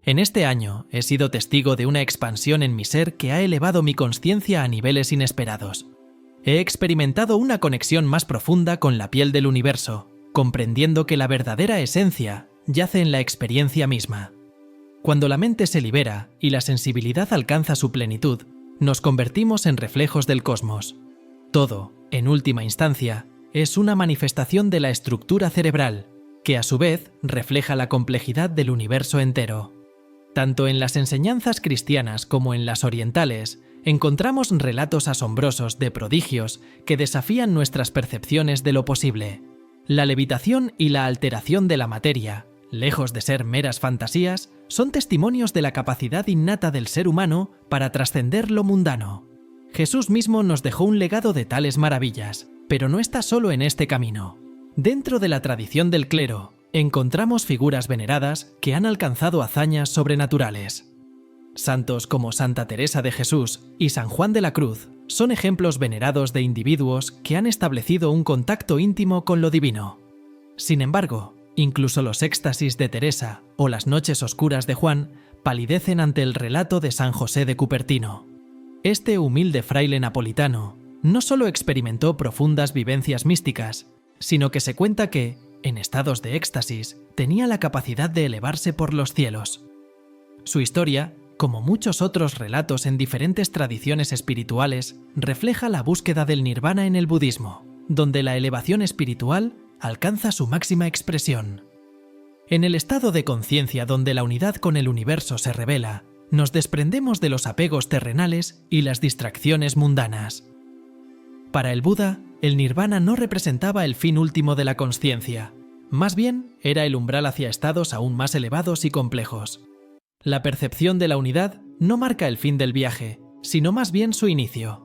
En este año he sido testigo de una expansión en mi ser que ha elevado mi conciencia a niveles inesperados. He experimentado una conexión más profunda con la piel del universo, comprendiendo que la verdadera esencia yace en la experiencia misma. Cuando la mente se libera y la sensibilidad alcanza su plenitud, nos convertimos en reflejos del cosmos. Todo, en última instancia, es una manifestación de la estructura cerebral, que a su vez refleja la complejidad del universo entero. Tanto en las enseñanzas cristianas como en las orientales, encontramos relatos asombrosos de prodigios que desafían nuestras percepciones de lo posible. La levitación y la alteración de la materia, lejos de ser meras fantasías, son testimonios de la capacidad innata del ser humano para trascender lo mundano. Jesús mismo nos dejó un legado de tales maravillas, pero no está solo en este camino. Dentro de la tradición del clero, encontramos figuras veneradas que han alcanzado hazañas sobrenaturales. Santos como Santa Teresa de Jesús y San Juan de la Cruz son ejemplos venerados de individuos que han establecido un contacto íntimo con lo divino. Sin embargo, incluso los éxtasis de Teresa o las noches oscuras de Juan palidecen ante el relato de San José de Cupertino. Este humilde fraile napolitano no solo experimentó profundas vivencias místicas, sino que se cuenta que, en estados de éxtasis, tenía la capacidad de elevarse por los cielos. Su historia, como muchos otros relatos en diferentes tradiciones espirituales, refleja la búsqueda del nirvana en el budismo, donde la elevación espiritual alcanza su máxima expresión. En el estado de conciencia donde la unidad con el universo se revela, nos desprendemos de los apegos terrenales y las distracciones mundanas. Para el Buda, el nirvana no representaba el fin último de la consciencia, más bien era el umbral hacia estados aún más elevados y complejos. La percepción de la unidad no marca el fin del viaje, sino más bien su inicio.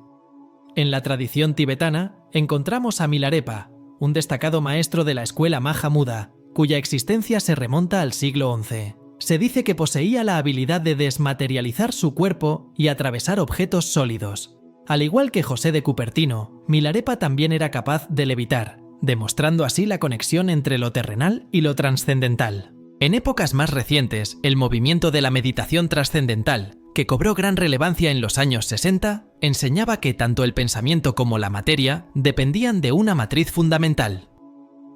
En la tradición tibetana encontramos a Milarepa, un destacado maestro de la escuela Mahamudra, cuya existencia se remonta al siglo XI. Se dice que poseía la habilidad de desmaterializar su cuerpo y atravesar objetos sólidos. Al igual que José de Cupertino, Milarepa también era capaz de levitar, demostrando así la conexión entre lo terrenal y lo trascendental. En épocas más recientes, el movimiento de la meditación trascendental, que cobró gran relevancia en los años 60, enseñaba que tanto el pensamiento como la materia dependían de una matriz fundamental.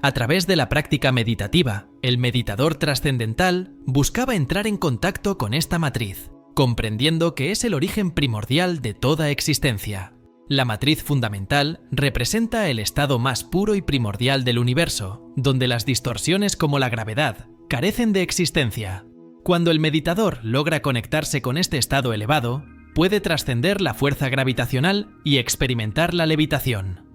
A través de la práctica meditativa, el meditador trascendental buscaba entrar en contacto con esta matriz, comprendiendo que es el origen primordial de toda existencia. La matriz fundamental representa el estado más puro y primordial del universo, donde las distorsiones como la gravedad carecen de existencia. Cuando el meditador logra conectarse con este estado elevado, puede trascender la fuerza gravitacional y experimentar la levitación.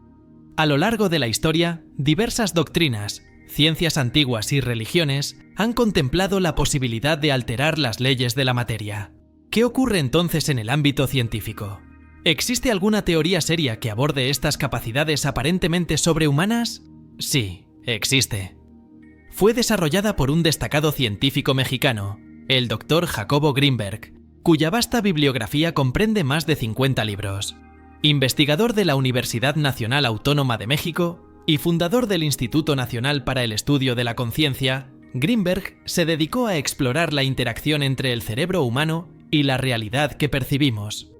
A lo largo de la historia, diversas doctrinas, ciencias antiguas y religiones han contemplado la posibilidad de alterar las leyes de la materia. ¿Qué ocurre entonces en el ámbito científico? ¿Existe alguna teoría seria que aborde estas capacidades aparentemente sobrehumanas? Sí, existe. Fue desarrollada por un destacado científico mexicano, el Dr. Jacobo Grinberg, cuya vasta bibliografía comprende más de 50 libros. Investigador de la Universidad Nacional Autónoma de México y fundador del Instituto Nacional para el Estudio de la Conciencia, Grinberg se dedicó a explorar la interacción entre el cerebro humano y la realidad que percibimos.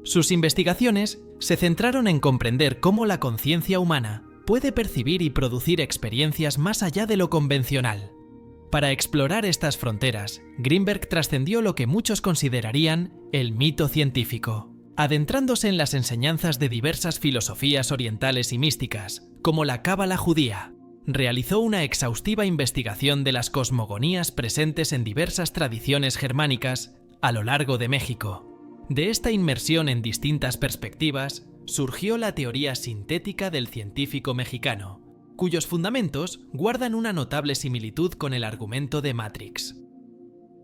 Sus investigaciones se centraron en comprender cómo la conciencia humana puede percibir y producir experiencias más allá de lo convencional. Para explorar estas fronteras, Grinberg trascendió lo que muchos considerarían el mito científico, adentrándose en las enseñanzas de diversas filosofías orientales y místicas, como la cábala judía. Realizó una exhaustiva investigación de las cosmogonías presentes en diversas tradiciones germánicas a lo largo de México. De esta inmersión en distintas perspectivas, surgió la teoría sintética del científico mexicano, cuyos fundamentos guardan una notable similitud con el argumento de Matrix.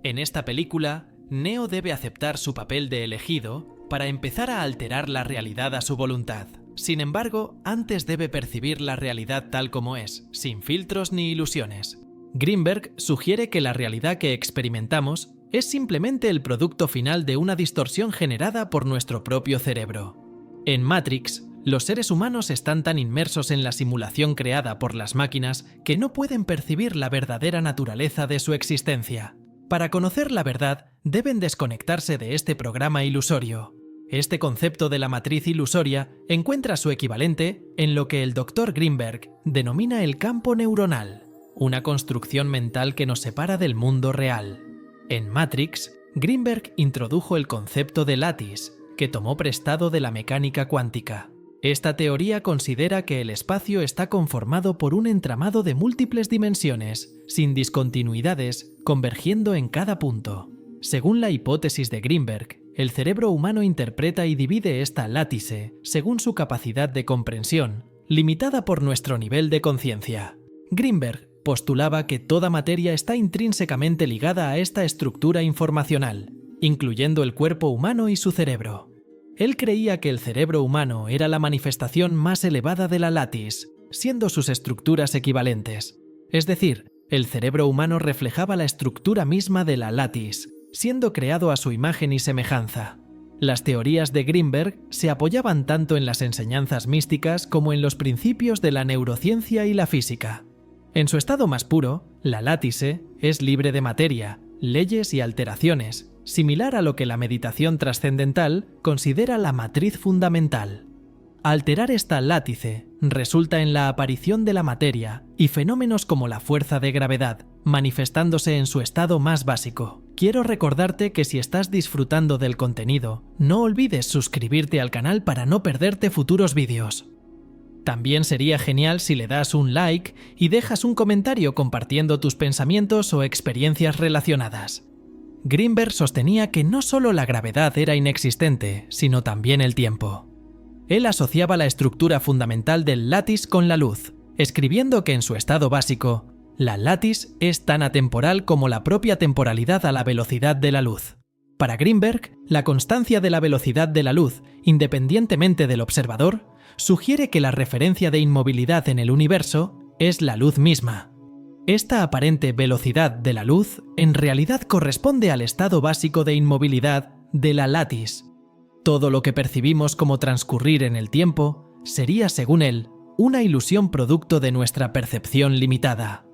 En esta película, Neo debe aceptar su papel de elegido para empezar a alterar la realidad a su voluntad. Sin embargo, antes debe percibir la realidad tal como es, sin filtros ni ilusiones. Grinberg sugiere que la realidad que experimentamos es simplemente el producto final de una distorsión generada por nuestro propio cerebro. En Matrix, los seres humanos están tan inmersos en la simulación creada por las máquinas que no pueden percibir la verdadera naturaleza de su existencia. Para conocer la verdad, deben desconectarse de este programa ilusorio. Este concepto de la matriz ilusoria encuentra su equivalente en lo que el Dr. Greenberg denomina el campo neuronal, una construcción mental que nos separa del mundo real. En Matrix, Greenberg introdujo el concepto de lattice, que tomó prestado de la mecánica cuántica. Esta teoría considera que el espacio está conformado por un entramado de múltiples dimensiones, sin discontinuidades, convergiendo en cada punto. Según la hipótesis de Greenberg, el cerebro humano interpreta y divide esta látice según su capacidad de comprensión, limitada por nuestro nivel de conciencia. Greenberg postulaba que toda materia está intrínsecamente ligada a esta estructura informacional, incluyendo el cuerpo humano y su cerebro. Él creía que el cerebro humano era la manifestación más elevada de la lattice, siendo sus estructuras equivalentes. Es decir, el cerebro humano reflejaba la estructura misma de la lattice, siendo creado a su imagen y semejanza. Las teorías de Greenberg se apoyaban tanto en las enseñanzas místicas como en los principios de la neurociencia y la física. En su estado más puro, la látice es libre de materia, leyes y alteraciones, similar a lo que la meditación trascendental considera la matriz fundamental. Alterar esta látice resulta en la aparición de la materia y fenómenos como la fuerza de gravedad, manifestándose en su estado más básico. Quiero recordarte que si estás disfrutando del contenido, no olvides suscribirte al canal para no perderte futuros vídeos. También sería genial si le das un like y dejas un comentario compartiendo tus pensamientos o experiencias relacionadas. Greenberg sostenía que no solo la gravedad era inexistente, sino también el tiempo. Él asociaba la estructura fundamental del lattice con la luz, escribiendo que en su estado básico, la lattice es tan atemporal como la propia temporalidad a la velocidad de la luz. Para Greenberg, la constancia de la velocidad de la luz, independientemente del observador, sugiere que la referencia de inmovilidad en el universo es la luz misma. Esta aparente velocidad de la luz en realidad corresponde al estado básico de inmovilidad de la lattice. Todo lo que percibimos como transcurrir en el tiempo sería, según él, una ilusión producto de nuestra percepción limitada.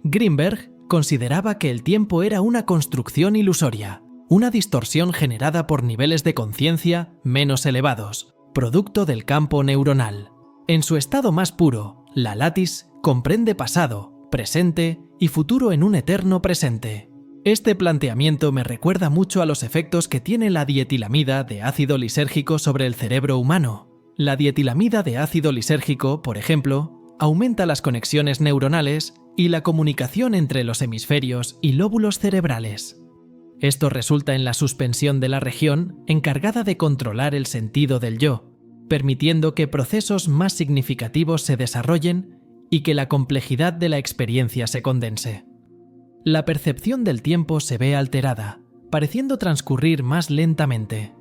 Greenberg consideraba que el tiempo era una construcción ilusoria, una distorsión generada por niveles de conciencia menos elevados, producto del campo neuronal. En su estado más puro, la lattice comprende pasado, presente y futuro en un eterno presente. Este planteamiento me recuerda mucho a los efectos que tiene la dietilamida de ácido lisérgico sobre el cerebro humano. La dietilamida de ácido lisérgico, por ejemplo, aumenta las conexiones neuronales y la comunicación entre los hemisferios y lóbulos cerebrales. Esto resulta en la suspensión de la región encargada de controlar el sentido del yo, permitiendo que procesos más significativos se desarrollen y que la complejidad de la experiencia se condense. La percepción del tiempo se ve alterada, pareciendo transcurrir más lentamente.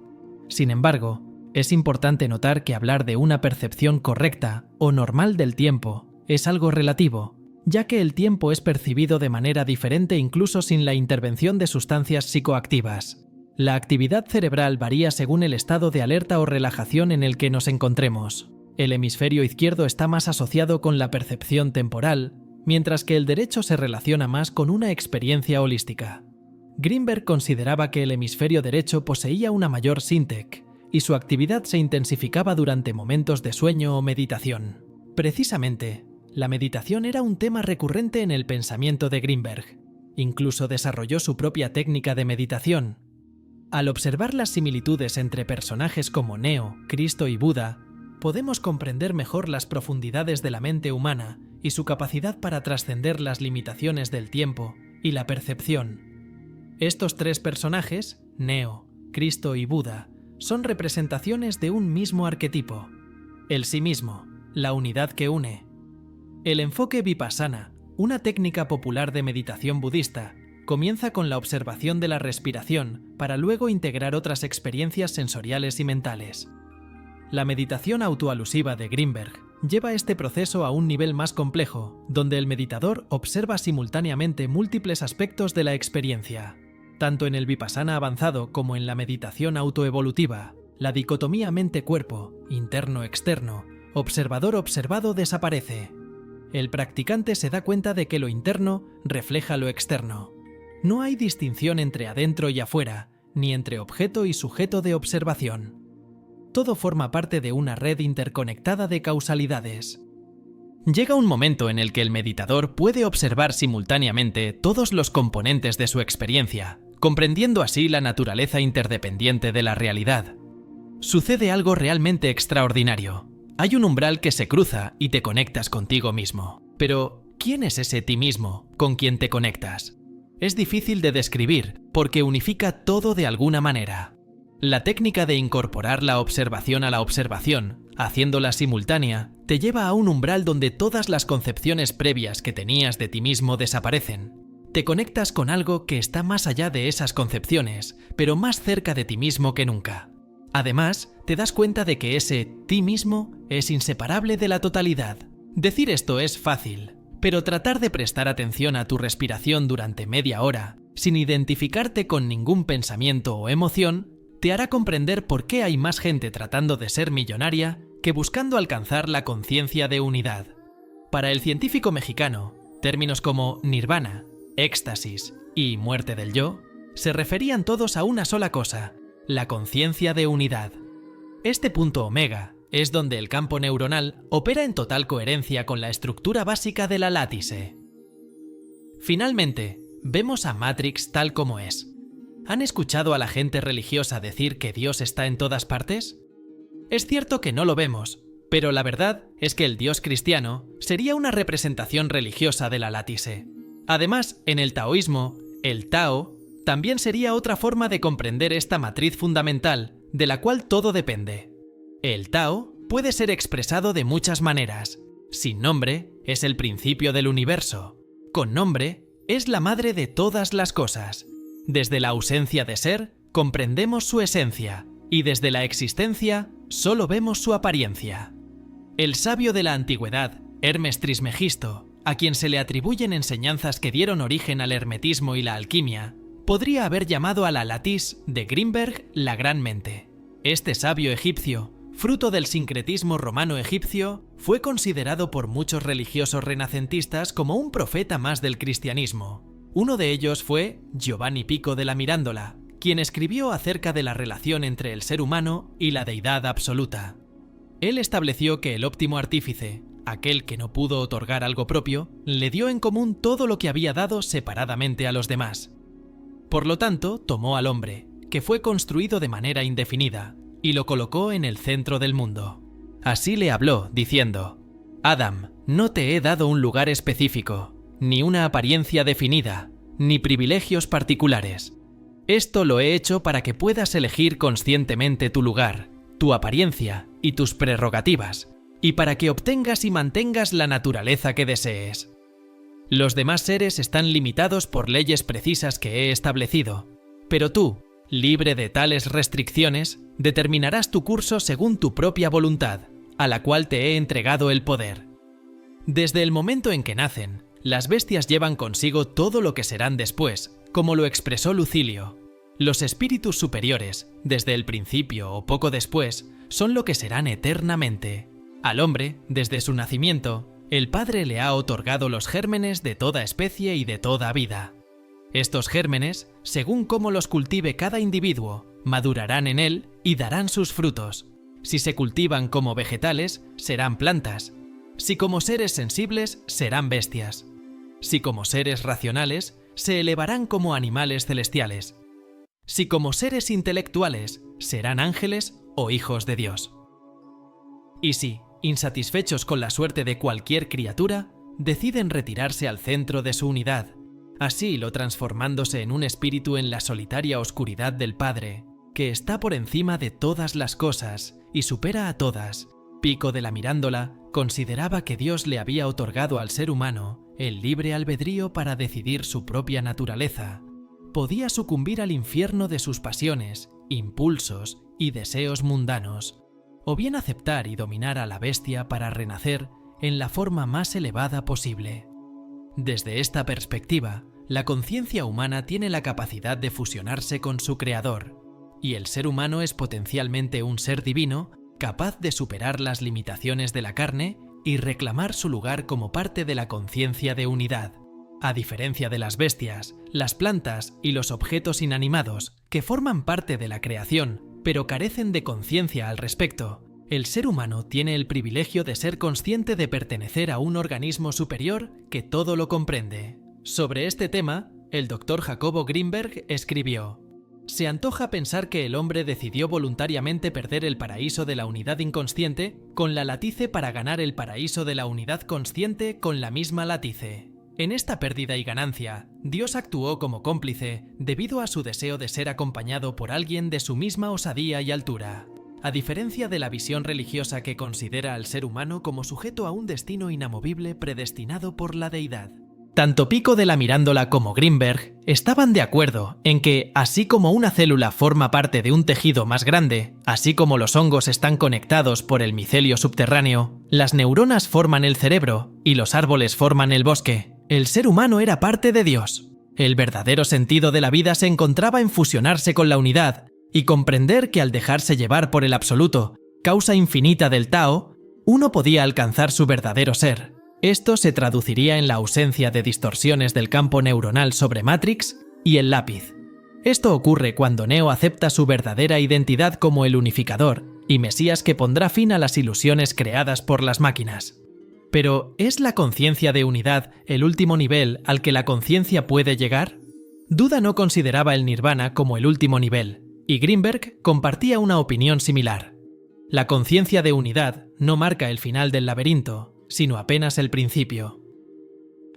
Sin embargo, es importante notar que hablar de una percepción correcta o normal del tiempo es algo relativo, ya que el tiempo es percibido de manera diferente incluso sin la intervención de sustancias psicoactivas. La actividad cerebral varía según el estado de alerta o relajación en el que nos encontremos. El hemisferio izquierdo está más asociado con la percepción temporal, mientras que el derecho se relaciona más con una experiencia holística. Greenberg consideraba que el hemisferio derecho poseía una mayor síntec, y su actividad se intensificaba durante momentos de sueño o meditación. Precisamente, la meditación era un tema recurrente en el pensamiento de Greenberg. Incluso desarrolló su propia técnica de meditación. Al observar las similitudes entre personajes como Neo, Cristo y Buda, podemos comprender mejor las profundidades de la mente humana y su capacidad para trascender las limitaciones del tiempo y la percepción. Estos tres personajes, Neo, Cristo y Buda, son representaciones de un mismo arquetipo, el sí mismo, la unidad que une. El enfoque vipassana, una técnica popular de meditación budista, comienza con la observación de la respiración para luego integrar otras experiencias sensoriales y mentales. La meditación autoalusiva de Greenberg lleva este proceso a un nivel más complejo, donde el meditador observa simultáneamente múltiples aspectos de la experiencia. Tanto en el vipassana avanzado como en la meditación autoevolutiva, la dicotomía mente-cuerpo, interno-externo, observador-observado desaparece. El practicante se da cuenta de que lo interno refleja lo externo. No hay distinción entre adentro y afuera, ni entre objeto y sujeto de observación. Todo forma parte de una red interconectada de causalidades. Llega un momento en el que el meditador puede observar simultáneamente todos los componentes de su experiencia, comprendiendo así la naturaleza interdependiente de la realidad. Sucede algo realmente extraordinario. Hay un umbral que se cruza y te conectas contigo mismo. Pero, ¿quién es ese ti mismo con quien te conectas? Es difícil de describir porque unifica todo de alguna manera. La técnica de incorporar la observación a la observación, haciéndola simultánea, te lleva a un umbral donde todas las concepciones previas que tenías de ti mismo desaparecen. Te conectas con algo que está más allá de esas concepciones, pero más cerca de ti mismo que nunca. Además, te das cuenta de que ese ti mismo es inseparable de la totalidad. Decir esto es fácil, pero tratar de prestar atención a tu respiración durante media hora, sin identificarte con ningún pensamiento o emoción, te hará comprender por qué hay más gente tratando de ser millonaria que buscando alcanzar la conciencia de unidad. Para el científico mexicano, términos como nirvana, éxtasis y muerte del yo se referían todos a una sola cosa: la conciencia de unidad. Este punto omega es donde el campo neuronal opera en total coherencia con la estructura básica de la látice. Finalmente, vemos a Matrix tal como es. ¿Han escuchado a la gente religiosa decir que Dios está en todas partes? Es cierto que no lo vemos, pero la verdad es que el Dios cristiano sería una representación religiosa de la látice. Además, en el taoísmo, el Tao también sería otra forma de comprender esta matriz fundamental de la cual todo depende. El Tao puede ser expresado de muchas maneras. Sin nombre es el principio del universo. Con nombre es la madre de todas las cosas. Desde la ausencia de ser, comprendemos su esencia, y desde la existencia, solo vemos su apariencia. El sabio de la antigüedad, Hermes Trismegisto, a quien se le atribuyen enseñanzas que dieron origen al hermetismo y la alquimia, podría haber llamado a la latiz de Grimberg la gran mente. Este sabio egipcio, fruto del sincretismo romano-egipcio, fue considerado por muchos religiosos renacentistas como un profeta más del cristianismo. Uno de ellos fue Giovanni Pico de la Mirandola, quien escribió acerca de la relación entre el ser humano y la deidad absoluta. Él estableció que el óptimo artífice, aquel que no pudo otorgar algo propio, le dio en común todo lo que había dado separadamente a los demás. Por lo tanto, tomó al hombre, que fue construido de manera indefinida, y lo colocó en el centro del mundo. Así le habló, diciendo: Adam, no te he dado un lugar específico, ni una apariencia definida, ni privilegios particulares. Esto lo he hecho para que puedas elegir conscientemente tu lugar, tu apariencia y tus prerrogativas, y para que obtengas y mantengas la naturaleza que desees. Los demás seres están limitados por leyes precisas que he establecido, pero tú, libre de tales restricciones, determinarás tu curso según tu propia voluntad, a la cual te he entregado el poder. Desde el momento en que nacen, las bestias llevan consigo todo lo que serán después, como lo expresó Lucilio. Los espíritus superiores, desde el principio o poco después, son lo que serán eternamente. Al hombre, desde su nacimiento, el Padre le ha otorgado los gérmenes de toda especie y de toda vida. Estos gérmenes, según cómo los cultive cada individuo, madurarán en él y darán sus frutos. Si se cultivan como vegetales, serán plantas. Si como seres sensibles, serán bestias. Si como seres racionales, se elevarán como animales celestiales. Si como seres intelectuales, serán ángeles o hijos de Dios. Y si, insatisfechos con la suerte de cualquier criatura, deciden retirarse al centro de su unidad, así lo transformándose en un espíritu en la solitaria oscuridad del Padre, que está por encima de todas las cosas y supera a todas, Pico de la Mirándola consideraba que Dios le había otorgado al ser humano el libre albedrío para decidir su propia naturaleza. Podía sucumbir al infierno de sus pasiones, impulsos y deseos mundanos, o bien aceptar y dominar a la bestia para renacer en la forma más elevada posible. Desde esta perspectiva, la conciencia humana tiene la capacidad de fusionarse con su creador, y el ser humano es potencialmente un ser divino capaz de superar las limitaciones de la carne y reclamar su lugar como parte de la conciencia de unidad. A diferencia de las bestias, las plantas y los objetos inanimados, que forman parte de la creación, pero carecen de conciencia al respecto, el ser humano tiene el privilegio de ser consciente de pertenecer a un organismo superior que todo lo comprende. Sobre este tema, el Dr. Jacobo Grinberg escribió: «Se antoja pensar que el hombre decidió voluntariamente perder el paraíso de la unidad inconsciente con la latice para ganar el paraíso de la unidad consciente con la misma latice. En esta pérdida y ganancia, Dios actuó como cómplice debido a su deseo de ser acompañado por alguien de su misma osadía y altura. A diferencia de la visión religiosa que considera al ser humano como sujeto a un destino inamovible predestinado por la deidad». Tanto Pico de la Mirandola como Grinberg estaban de acuerdo en que, así como una célula forma parte de un tejido más grande, así como los hongos están conectados por el micelio subterráneo, las neuronas forman el cerebro y los árboles forman el bosque. El ser humano era parte de Dios. El verdadero sentido de la vida se encontraba en fusionarse con la unidad y comprender que al dejarse llevar por el absoluto, causa infinita del Tao, uno podía alcanzar su verdadero ser. Esto se traduciría en la ausencia de distorsiones del campo neuronal sobre Matrix y el lápiz. Esto ocurre cuando Neo acepta su verdadera identidad como el unificador y Mesías que pondrá fin a las ilusiones creadas por las máquinas. Pero, ¿es la conciencia de unidad el último nivel al que la conciencia puede llegar? Duda no consideraba el nirvana como el último nivel, y Grinberg compartía una opinión similar. La conciencia de unidad no marca el final del laberinto, sino apenas el principio.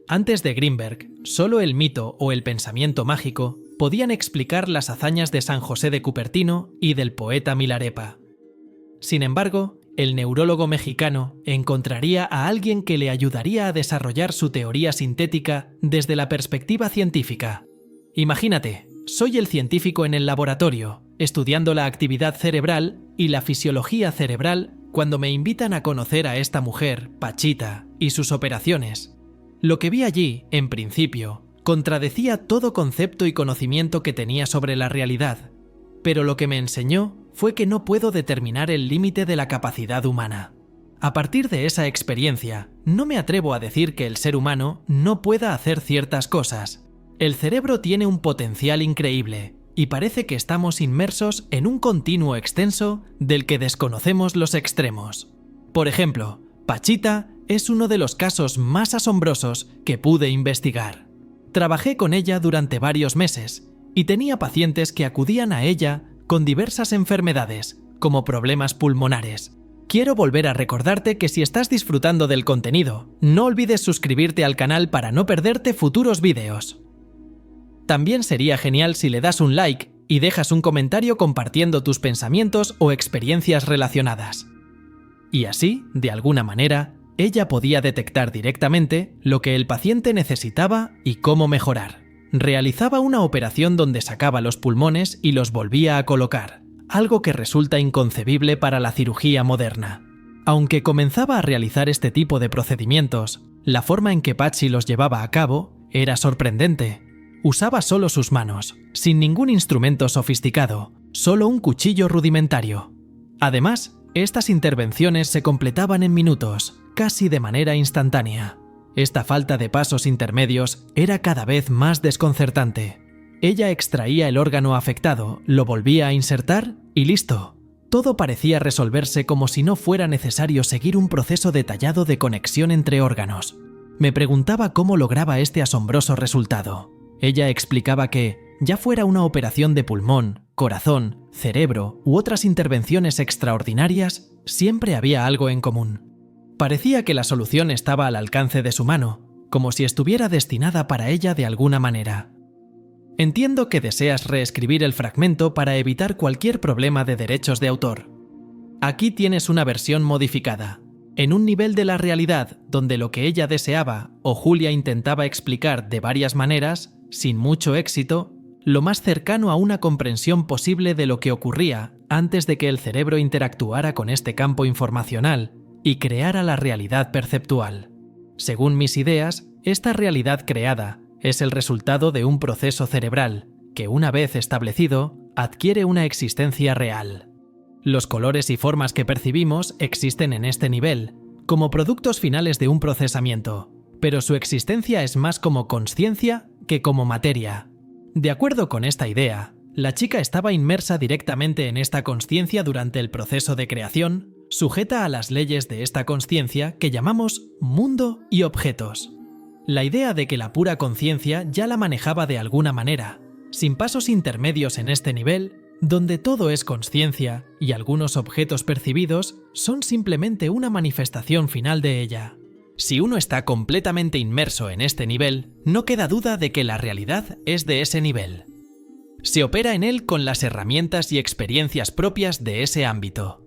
Antes de Grinberg, solo el mito o el pensamiento mágico podían explicar las hazañas de San José de Cupertino y del poeta Milarepa. Sin embargo, el neurólogo mexicano encontraría a alguien que le ayudaría a desarrollar su teoría sintética desde la perspectiva científica. Imagínate, soy el científico en el laboratorio, estudiando la actividad cerebral y la fisiología cerebral cuando me invitan a conocer a esta mujer, Pachita, y sus operaciones. Lo que vi allí, en principio, contradecía todo concepto y conocimiento que tenía sobre la realidad, pero lo que me enseñó fue que no puedo determinar el límite de la capacidad humana. A partir de esa experiencia, no me atrevo a decir que el ser humano no pueda hacer ciertas cosas. El cerebro tiene un potencial increíble, y parece que estamos inmersos en un continuo extenso del que desconocemos los extremos. Por ejemplo, Pachita es uno de los casos más asombrosos que pude investigar. Trabajé con ella durante varios meses y tenía pacientes que acudían a ella con diversas enfermedades, como problemas pulmonares. Quiero volver a recordarte que si estás disfrutando del contenido, no olvides suscribirte al canal para no perderte futuros vídeos. También sería genial si le das un like y dejas un comentario compartiendo tus pensamientos o experiencias relacionadas. Y así, de alguna manera, ella podía detectar directamente lo que el paciente necesitaba y cómo mejorar. Realizaba una operación donde sacaba los pulmones y los volvía a colocar, algo que resulta inconcebible para la cirugía moderna. Aunque comenzaba a realizar este tipo de procedimientos, la forma en que Pachi los llevaba a cabo era sorprendente. Usaba solo sus manos, sin ningún instrumento sofisticado, solo un cuchillo rudimentario. Además, estas intervenciones se completaban en minutos, casi de manera instantánea. Esta falta de pasos intermedios era cada vez más desconcertante. Ella extraía el órgano afectado, lo volvía a insertar y listo. Todo parecía resolverse como si no fuera necesario seguir un proceso detallado de conexión entre órganos. Me preguntaba cómo lograba este asombroso resultado. Ella explicaba que, ya fuera una operación de pulmón, corazón, cerebro u otras intervenciones extraordinarias, siempre había algo en común. Parecía que la solución estaba al alcance de su mano, como si estuviera destinada para ella de alguna manera. Entiendo que deseas reescribir el fragmento para evitar cualquier problema de derechos de autor. Aquí tienes una versión modificada, en un nivel de la realidad donde lo que ella deseaba o Julia intentaba explicar de varias maneras, sin mucho éxito, lo más cercano a una comprensión posible de lo que ocurría antes de que el cerebro interactuara con este campo informacional y creara la realidad perceptual. Según mis ideas, esta realidad creada es el resultado de un proceso cerebral que, una vez establecido, adquiere una existencia real. Los colores y formas que percibimos existen en este nivel, como productos finales de un procesamiento, pero su existencia es más como consciencia que como materia. De acuerdo con esta idea, la chica estaba inmersa directamente en esta consciencia durante el proceso de creación, sujeta a las leyes de esta consciencia que llamamos mundo y objetos. La idea de que la pura conciencia ya la manejaba de alguna manera, sin pasos intermedios en este nivel, donde todo es consciencia y algunos objetos percibidos son simplemente una manifestación final de ella. Si uno está completamente inmerso en este nivel, no queda duda de que la realidad es de ese nivel. Se opera en él con las herramientas y experiencias propias de ese ámbito.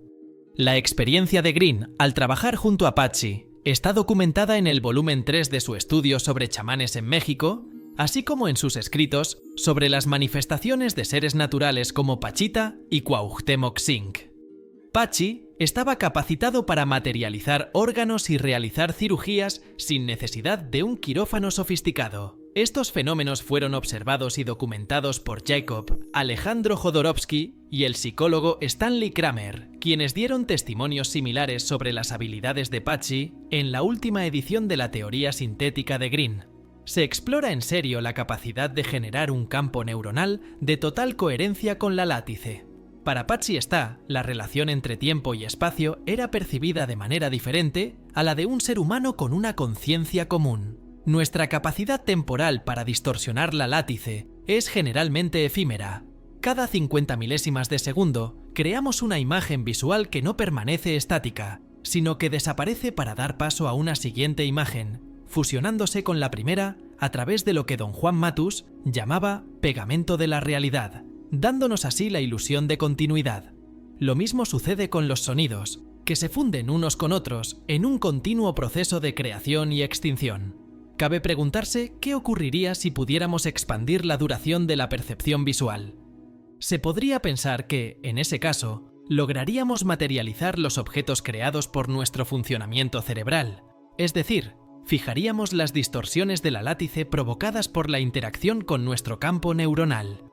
La experiencia de Green al trabajar junto a Pachi está documentada en el volumen 3 de su estudio sobre chamanes en México, así como en sus escritos sobre las manifestaciones de seres naturales como Pachita y Cuauhtémoc Zinc. Pachi estaba capacitado para materializar órganos y realizar cirugías sin necesidad de un quirófano sofisticado. Estos fenómenos fueron observados y documentados por Jacob, Alejandro Jodorowsky y el psicólogo Stanley Kramer, quienes dieron testimonios similares sobre las habilidades de Pachi en la última edición de la teoría sintética de Green. Se explora en serio la capacidad de generar un campo neuronal de total coherencia con la látice. Para Pachi la relación entre tiempo y espacio era percibida de manera diferente a la de un ser humano con una conciencia común. Nuestra capacidad temporal para distorsionar la látice es generalmente efímera. Cada 50 milésimas de segundo creamos una imagen visual que no permanece estática, sino que desaparece para dar paso a una siguiente imagen, fusionándose con la primera a través de lo que don Juan Matus llamaba pegamento de la realidad, dándonos así la ilusión de continuidad. Lo mismo sucede con los sonidos, que se funden unos con otros en un continuo proceso de creación y extinción. Cabe preguntarse qué ocurriría si pudiéramos expandir la duración de la percepción visual. Se podría pensar que, en ese caso, lograríamos materializar los objetos creados por nuestro funcionamiento cerebral, es decir, fijaríamos las distorsiones de la látice provocadas por la interacción con nuestro campo neuronal.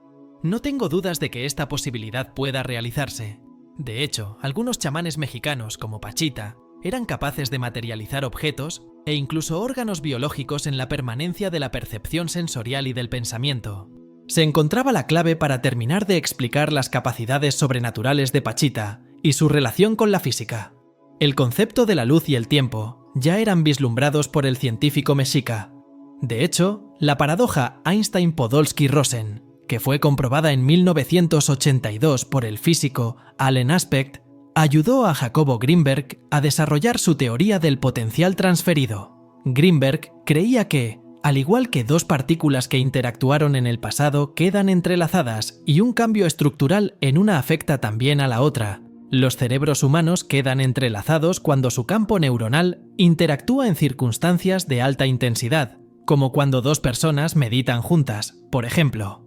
No tengo dudas de que esta posibilidad pueda realizarse. De hecho, algunos chamanes mexicanos como Pachita eran capaces de materializar objetos e incluso órganos biológicos en la permanencia de la percepción sensorial y del pensamiento. Se encontraba la clave para terminar de explicar las capacidades sobrenaturales de Pachita y su relación con la física. El concepto de la luz y el tiempo ya eran vislumbrados por el científico mexica. De hecho, la paradoja Einstein-Podolsky-Rosen, que fue comprobada en 1982 por el físico Allen Aspect, ayudó a Jacobo Greenberg a desarrollar su teoría del potencial transferido. Greenberg creía que, al igual que dos partículas que interactuaron en el pasado quedan entrelazadas y un cambio estructural en una afecta también a la otra, los cerebros humanos quedan entrelazados cuando su campo neuronal interactúa en circunstancias de alta intensidad, como cuando dos personas meditan juntas, por ejemplo.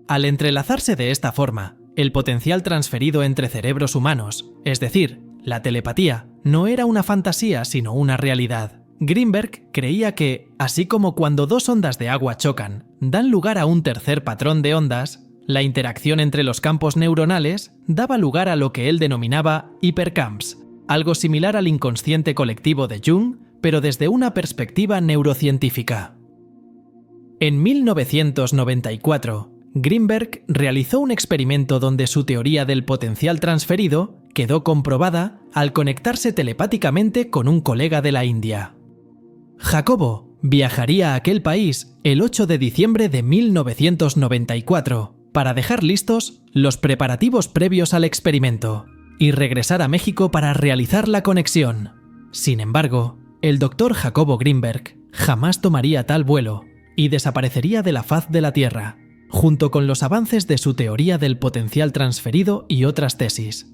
Al entrelazarse de esta forma, el potencial transferido entre cerebros humanos, es decir, la telepatía, no era una fantasía sino una realidad. Greenberg creía que, así como cuando dos ondas de agua chocan, dan lugar a un tercer patrón de ondas, la interacción entre los campos neuronales daba lugar a lo que él denominaba hipercamps, algo similar al inconsciente colectivo de Jung, pero desde una perspectiva neurocientífica. En 1994, Greenberg realizó un experimento donde su teoría del potencial transferido quedó comprobada al conectarse telepáticamente con un colega de la India. Jacobo viajaría a aquel país el 8 de diciembre de 1994 para dejar listos los preparativos previos al experimento y regresar a México para realizar la conexión. Sin embargo, el doctor Jacobo Greenberg jamás tomaría tal vuelo y desaparecería de la faz de la Tierra, junto con los avances de su teoría del potencial transferido y otras tesis.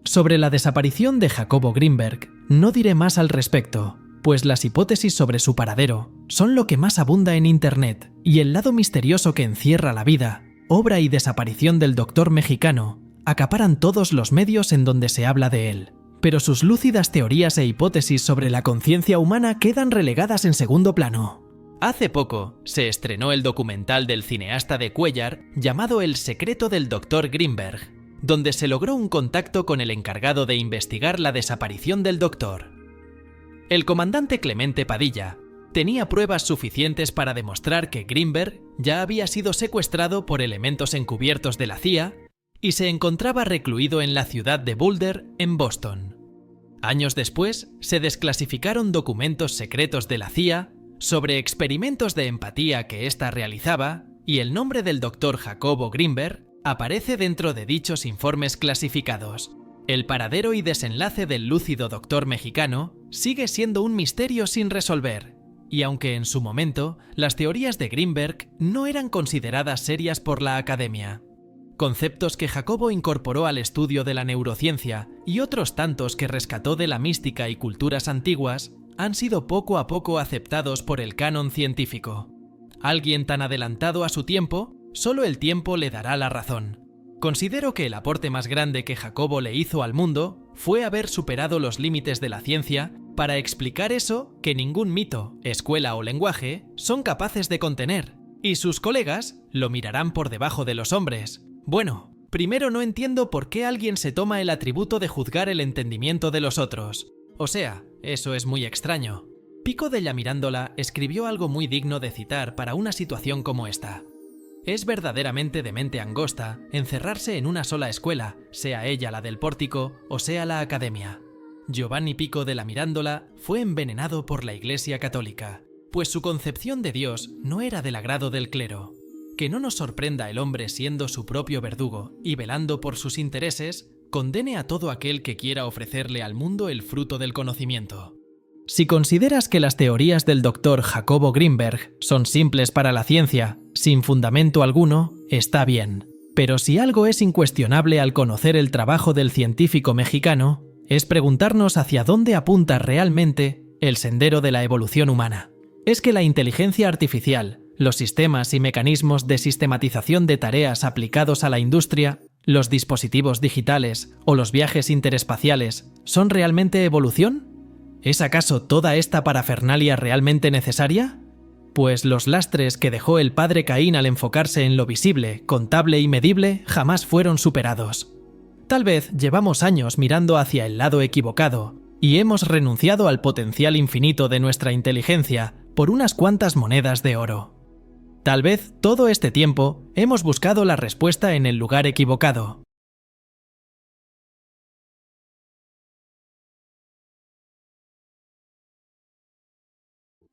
Sobre la desaparición de Jacobo Greenberg, no diré más al respecto, pues las hipótesis sobre su paradero son lo que más abunda en Internet, y el lado misterioso que encierra la vida, obra y desaparición del doctor mexicano acaparan todos los medios en donde se habla de él, pero sus lúcidas teorías e hipótesis sobre la conciencia humana quedan relegadas en segundo plano. Hace poco se estrenó el documental del cineasta de Cuéllar llamado El secreto del Dr. Greenberg, donde se logró un contacto con el encargado de investigar la desaparición del doctor. El comandante Clemente Padilla, tenía pruebas suficientes para demostrar que Greenberg ya había sido secuestrado por elementos encubiertos de la CIA y se encontraba recluido en la ciudad de Boulder, en Boston. Años después, se desclasificaron documentos secretos de la CIA sobre experimentos de empatía que ésta realizaba, y el nombre del Dr. Jacobo Greenberg aparece dentro de dichos informes clasificados. El paradero y desenlace del lúcido doctor mexicano sigue siendo un misterio sin resolver, y aunque en su momento las teorías de Greenberg no eran consideradas serias por la academia, conceptos que Jacobo incorporó al estudio de la neurociencia y otros tantos que rescató de la mística y culturas antiguas han sido poco a poco aceptados por el canon científico. Alguien tan adelantado a su tiempo, solo el tiempo le dará la razón. Considero que el aporte más grande que Jacobo le hizo al mundo fue haber superado los límites de la ciencia para explicar eso que ningún mito, escuela o lenguaje son capaces de contener, y sus colegas lo mirarán por debajo de los hombres. Bueno, primero no entiendo por qué alguien se toma el atributo de juzgar el entendimiento de los otros. O sea, eso es muy extraño. Pico della Mirandola escribió algo muy digno de citar para una situación como esta. Es verdaderamente de mente angosta encerrarse en una sola escuela, sea ella la del pórtico o sea la academia. Giovanni Pico della Mirandola fue envenenado por la Iglesia Católica, pues su concepción de Dios no era del agrado del clero. Que no nos sorprenda el hombre siendo su propio verdugo y velando por sus intereses, condene a todo aquel que quiera ofrecerle al mundo el fruto del conocimiento. Si consideras que las teorías del Dr. Jacobo Greenberg son simples para la ciencia, sin fundamento alguno, está bien. Pero si algo es incuestionable al conocer el trabajo del científico mexicano, es preguntarnos hacia dónde apunta realmente el sendero de la evolución humana. Es que la inteligencia artificial, los sistemas y mecanismos de sistematización de tareas aplicados a la industria, los dispositivos digitales o los viajes interespaciales, ¿son realmente evolución? ¿Es acaso toda esta parafernalia realmente necesaria? Pues los lastres que dejó el padre Caín al enfocarse en lo visible, contable y medible jamás fueron superados. Tal vez llevamos años mirando hacia el lado equivocado y hemos renunciado al potencial infinito de nuestra inteligencia por unas cuantas monedas de oro. Tal vez todo este tiempo hemos buscado la respuesta en el lugar equivocado.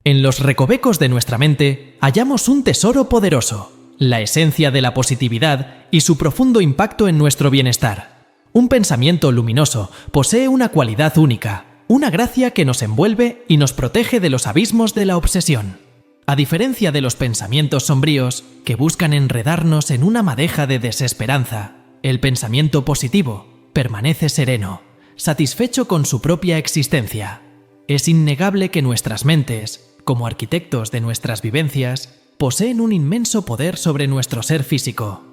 En los recovecos de nuestra mente hallamos un tesoro poderoso, la esencia de la positividad y su profundo impacto en nuestro bienestar. Un pensamiento luminoso posee una cualidad única, una gracia que nos envuelve y nos protege de los abismos de la obsesión. A diferencia de los pensamientos sombríos que buscan enredarnos en una madeja de desesperanza, el pensamiento positivo permanece sereno, satisfecho con su propia existencia. Es innegable que nuestras mentes, como arquitectos de nuestras vivencias, poseen un inmenso poder sobre nuestro ser físico.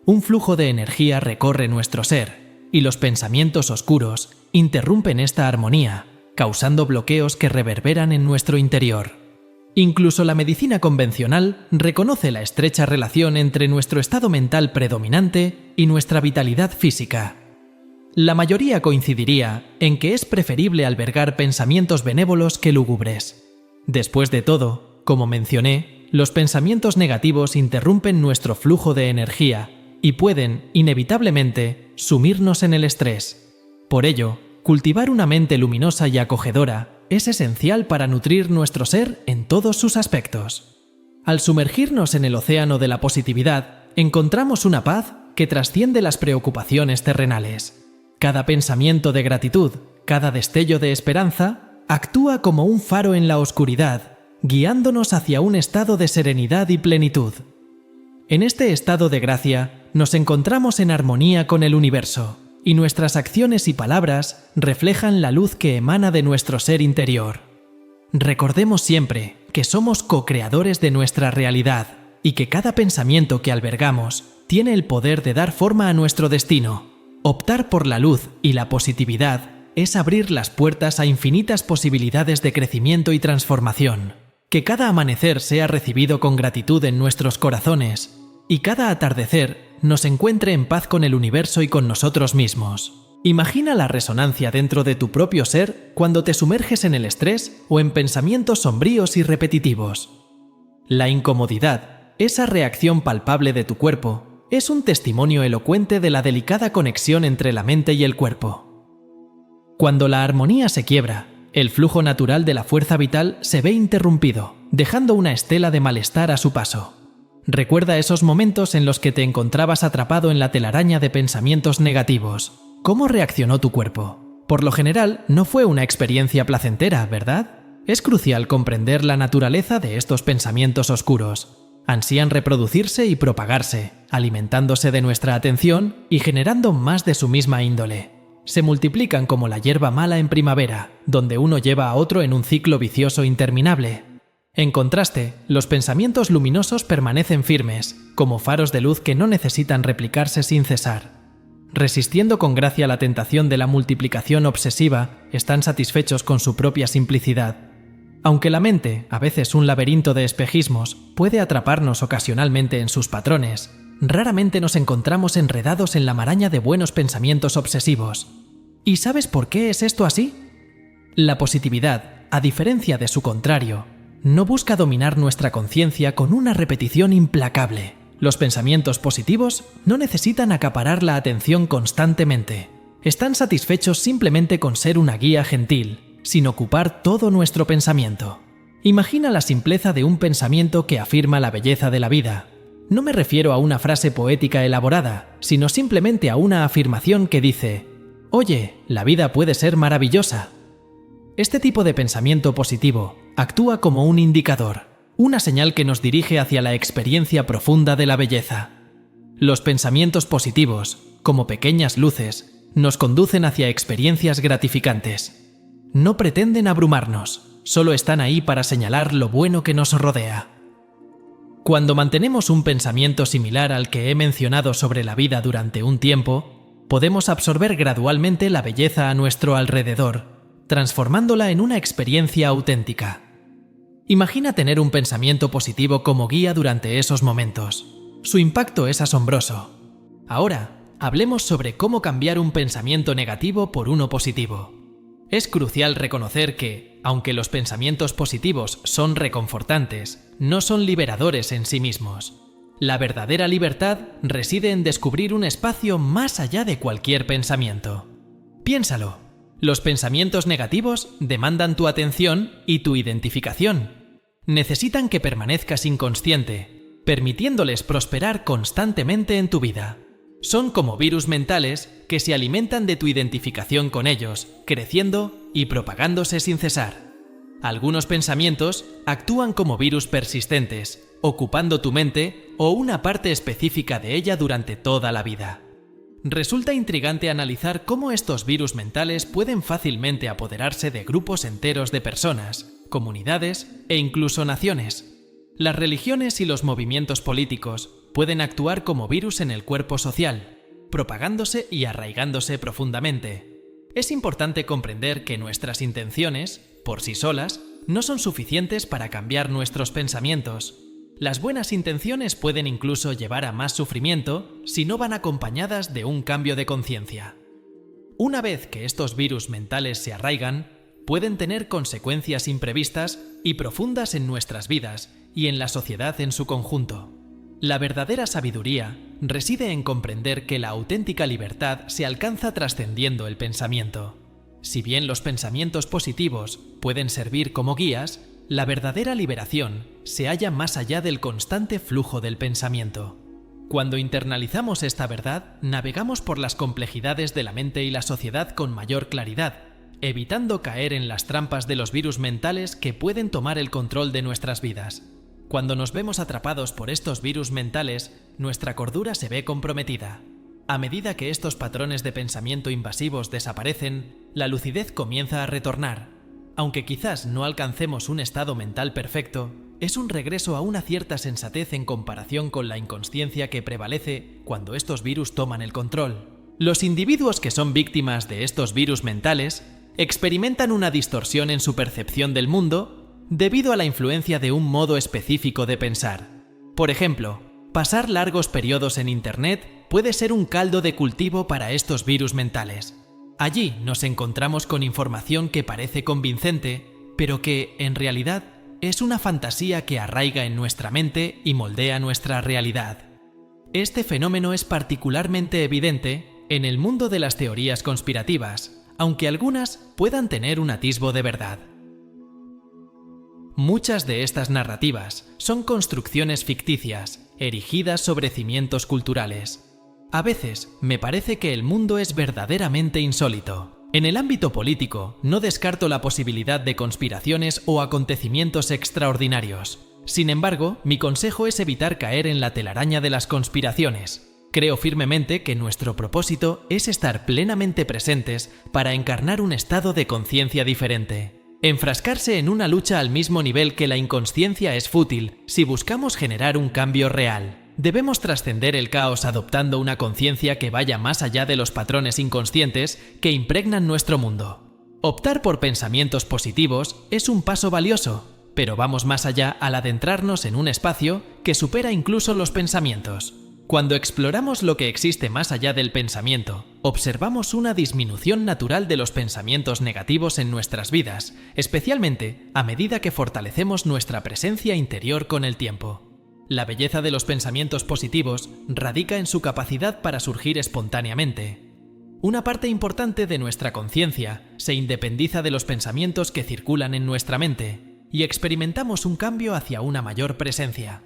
Un flujo de energía recorre nuestro ser, y los pensamientos oscuros interrumpen esta armonía, causando bloqueos que reverberan en nuestro interior. Incluso la medicina convencional reconoce la estrecha relación entre nuestro estado mental predominante y nuestra vitalidad física. La mayoría coincidiría en que es preferible albergar pensamientos benévolos que lúgubres. Después de todo, como mencioné, los pensamientos negativos interrumpen nuestro flujo de energía y pueden, inevitablemente, sumirnos en el estrés. Por ello, cultivar una mente luminosa y acogedora es esencial para nutrir nuestro ser en todos sus aspectos. Al sumergirnos en el océano de la positividad, encontramos una paz que trasciende las preocupaciones terrenales. Cada pensamiento de gratitud, cada destello de esperanza, actúa como un faro en la oscuridad, guiándonos hacia un estado de serenidad y plenitud. En este estado de gracia, nos encontramos en armonía con el universo, y nuestras acciones y palabras reflejan la luz que emana de nuestro ser interior. Recordemos siempre que somos co-creadores de nuestra realidad y que cada pensamiento que albergamos tiene el poder de dar forma a nuestro destino. Optar por la luz y la positividad es abrir las puertas a infinitas posibilidades de crecimiento y transformación. Que cada amanecer sea recibido con gratitud en nuestros corazones y cada atardecer nos encuentre en paz con el universo y con nosotros mismos. Imagina la resonancia dentro de tu propio ser cuando te sumerges en el estrés o en pensamientos sombríos y repetitivos. La incomodidad, esa reacción palpable de tu cuerpo, es un testimonio elocuente de la delicada conexión entre la mente y el cuerpo. Cuando la armonía se quiebra, el flujo natural de la fuerza vital se ve interrumpido, dejando una estela de malestar a su paso. Recuerda esos momentos en los que te encontrabas atrapado en la telaraña de pensamientos negativos. ¿Cómo reaccionó tu cuerpo? Por lo general, no fue una experiencia placentera, ¿verdad? Es crucial comprender la naturaleza de estos pensamientos oscuros. Ansían reproducirse y propagarse, alimentándose de nuestra atención y generando más de su misma índole. Se multiplican como la hierba mala en primavera, donde uno lleva a otro en un ciclo vicioso interminable. En contraste, los pensamientos luminosos permanecen firmes, como faros de luz que no necesitan replicarse sin cesar. Resistiendo con gracia la tentación de la multiplicación obsesiva, están satisfechos con su propia simplicidad. Aunque la mente, a veces un laberinto de espejismos, puede atraparnos ocasionalmente en sus patrones, raramente nos encontramos enredados en la maraña de buenos pensamientos obsesivos. ¿Y sabes por qué es esto así? La positividad, a diferencia de su contrario, no busca dominar nuestra conciencia con una repetición implacable. Los pensamientos positivos no necesitan acaparar la atención constantemente. Están satisfechos simplemente con ser una guía gentil, sin ocupar todo nuestro pensamiento. Imagina la simpleza de un pensamiento que afirma la belleza de la vida. No me refiero a una frase poética elaborada, sino simplemente a una afirmación que dice: «Oye, la vida puede ser maravillosa». Este tipo de pensamiento positivo actúa como un indicador, una señal que nos dirige hacia la experiencia profunda de la belleza. Los pensamientos positivos, como pequeñas luces, nos conducen hacia experiencias gratificantes. No pretenden abrumarnos, solo están ahí para señalar lo bueno que nos rodea. Cuando mantenemos un pensamiento similar al que he mencionado sobre la vida durante un tiempo, podemos absorber gradualmente la belleza a nuestro alrededor, transformándola en una experiencia auténtica. Imagina tener un pensamiento positivo como guía durante esos momentos. Su impacto es asombroso. Ahora, hablemos sobre cómo cambiar un pensamiento negativo por uno positivo. Es crucial reconocer que, aunque los pensamientos positivos son reconfortantes, no son liberadores en sí mismos. La verdadera libertad reside en descubrir un espacio más allá de cualquier pensamiento. Piénsalo. Los pensamientos negativos demandan tu atención y tu identificación. Necesitan que permanezcas inconsciente, permitiéndoles prosperar constantemente en tu vida. Son como virus mentales que se alimentan de tu identificación con ellos, creciendo y propagándose sin cesar. Algunos pensamientos actúan como virus persistentes, ocupando tu mente o una parte específica de ella durante toda la vida. Resulta intrigante analizar cómo estos virus mentales pueden fácilmente apoderarse de grupos enteros de personas, comunidades e incluso naciones. Las religiones y los movimientos políticos pueden actuar como virus en el cuerpo social, propagándose y arraigándose profundamente. Es importante comprender que nuestras intenciones, por sí solas, no son suficientes para cambiar nuestros pensamientos. Las buenas intenciones pueden incluso llevar a más sufrimiento si no van acompañadas de un cambio de conciencia. Una vez que estos virus mentales se arraigan, pueden tener consecuencias imprevistas y profundas en nuestras vidas y en la sociedad en su conjunto. La verdadera sabiduría reside en comprender que la auténtica libertad se alcanza trascendiendo el pensamiento. Si bien los pensamientos positivos pueden servir como guías, la verdadera liberación se halla más allá del constante flujo del pensamiento. Cuando internalizamos esta verdad, navegamos por las complejidades de la mente y la sociedad con mayor claridad, evitando caer en las trampas de los virus mentales que pueden tomar el control de nuestras vidas. Cuando nos vemos atrapados por estos virus mentales, nuestra cordura se ve comprometida. A medida que estos patrones de pensamiento invasivos desaparecen, la lucidez comienza a retornar. Aunque quizás no alcancemos un estado mental perfecto, es un regreso a una cierta sensatez en comparación con la inconsciencia que prevalece cuando estos virus toman el control. Los individuos que son víctimas de estos virus mentales experimentan una distorsión en su percepción del mundo debido a la influencia de un modo específico de pensar. Por ejemplo, pasar largos periodos en Internet puede ser un caldo de cultivo para estos virus mentales. Allí nos encontramos con información que parece convincente, pero que, en realidad, es una fantasía que arraiga en nuestra mente y moldea nuestra realidad. Este fenómeno es particularmente evidente en el mundo de las teorías conspirativas, aunque algunas puedan tener un atisbo de verdad. Muchas de estas narrativas son construcciones ficticias, erigidas sobre cimientos culturales. A veces me parece que el mundo es verdaderamente insólito. En el ámbito político, no descarto la posibilidad de conspiraciones o acontecimientos extraordinarios. Sin embargo, mi consejo es evitar caer en la telaraña de las conspiraciones. Creo firmemente que nuestro propósito es estar plenamente presentes para encarnar un estado de conciencia diferente. Enfrascarse en una lucha al mismo nivel que la inconsciencia es fútil si buscamos generar un cambio real. Debemos trascender el caos adoptando una conciencia que vaya más allá de los patrones inconscientes que impregnan nuestro mundo. Optar por pensamientos positivos es un paso valioso, pero vamos más allá al adentrarnos en un espacio que supera incluso los pensamientos. Cuando exploramos lo que existe más allá del pensamiento, observamos una disminución natural de los pensamientos negativos en nuestras vidas, especialmente a medida que fortalecemos nuestra presencia interior con el tiempo. La belleza de los pensamientos positivos radica en su capacidad para surgir espontáneamente. Una parte importante de nuestra conciencia se independiza de los pensamientos que circulan en nuestra mente y experimentamos un cambio hacia una mayor presencia.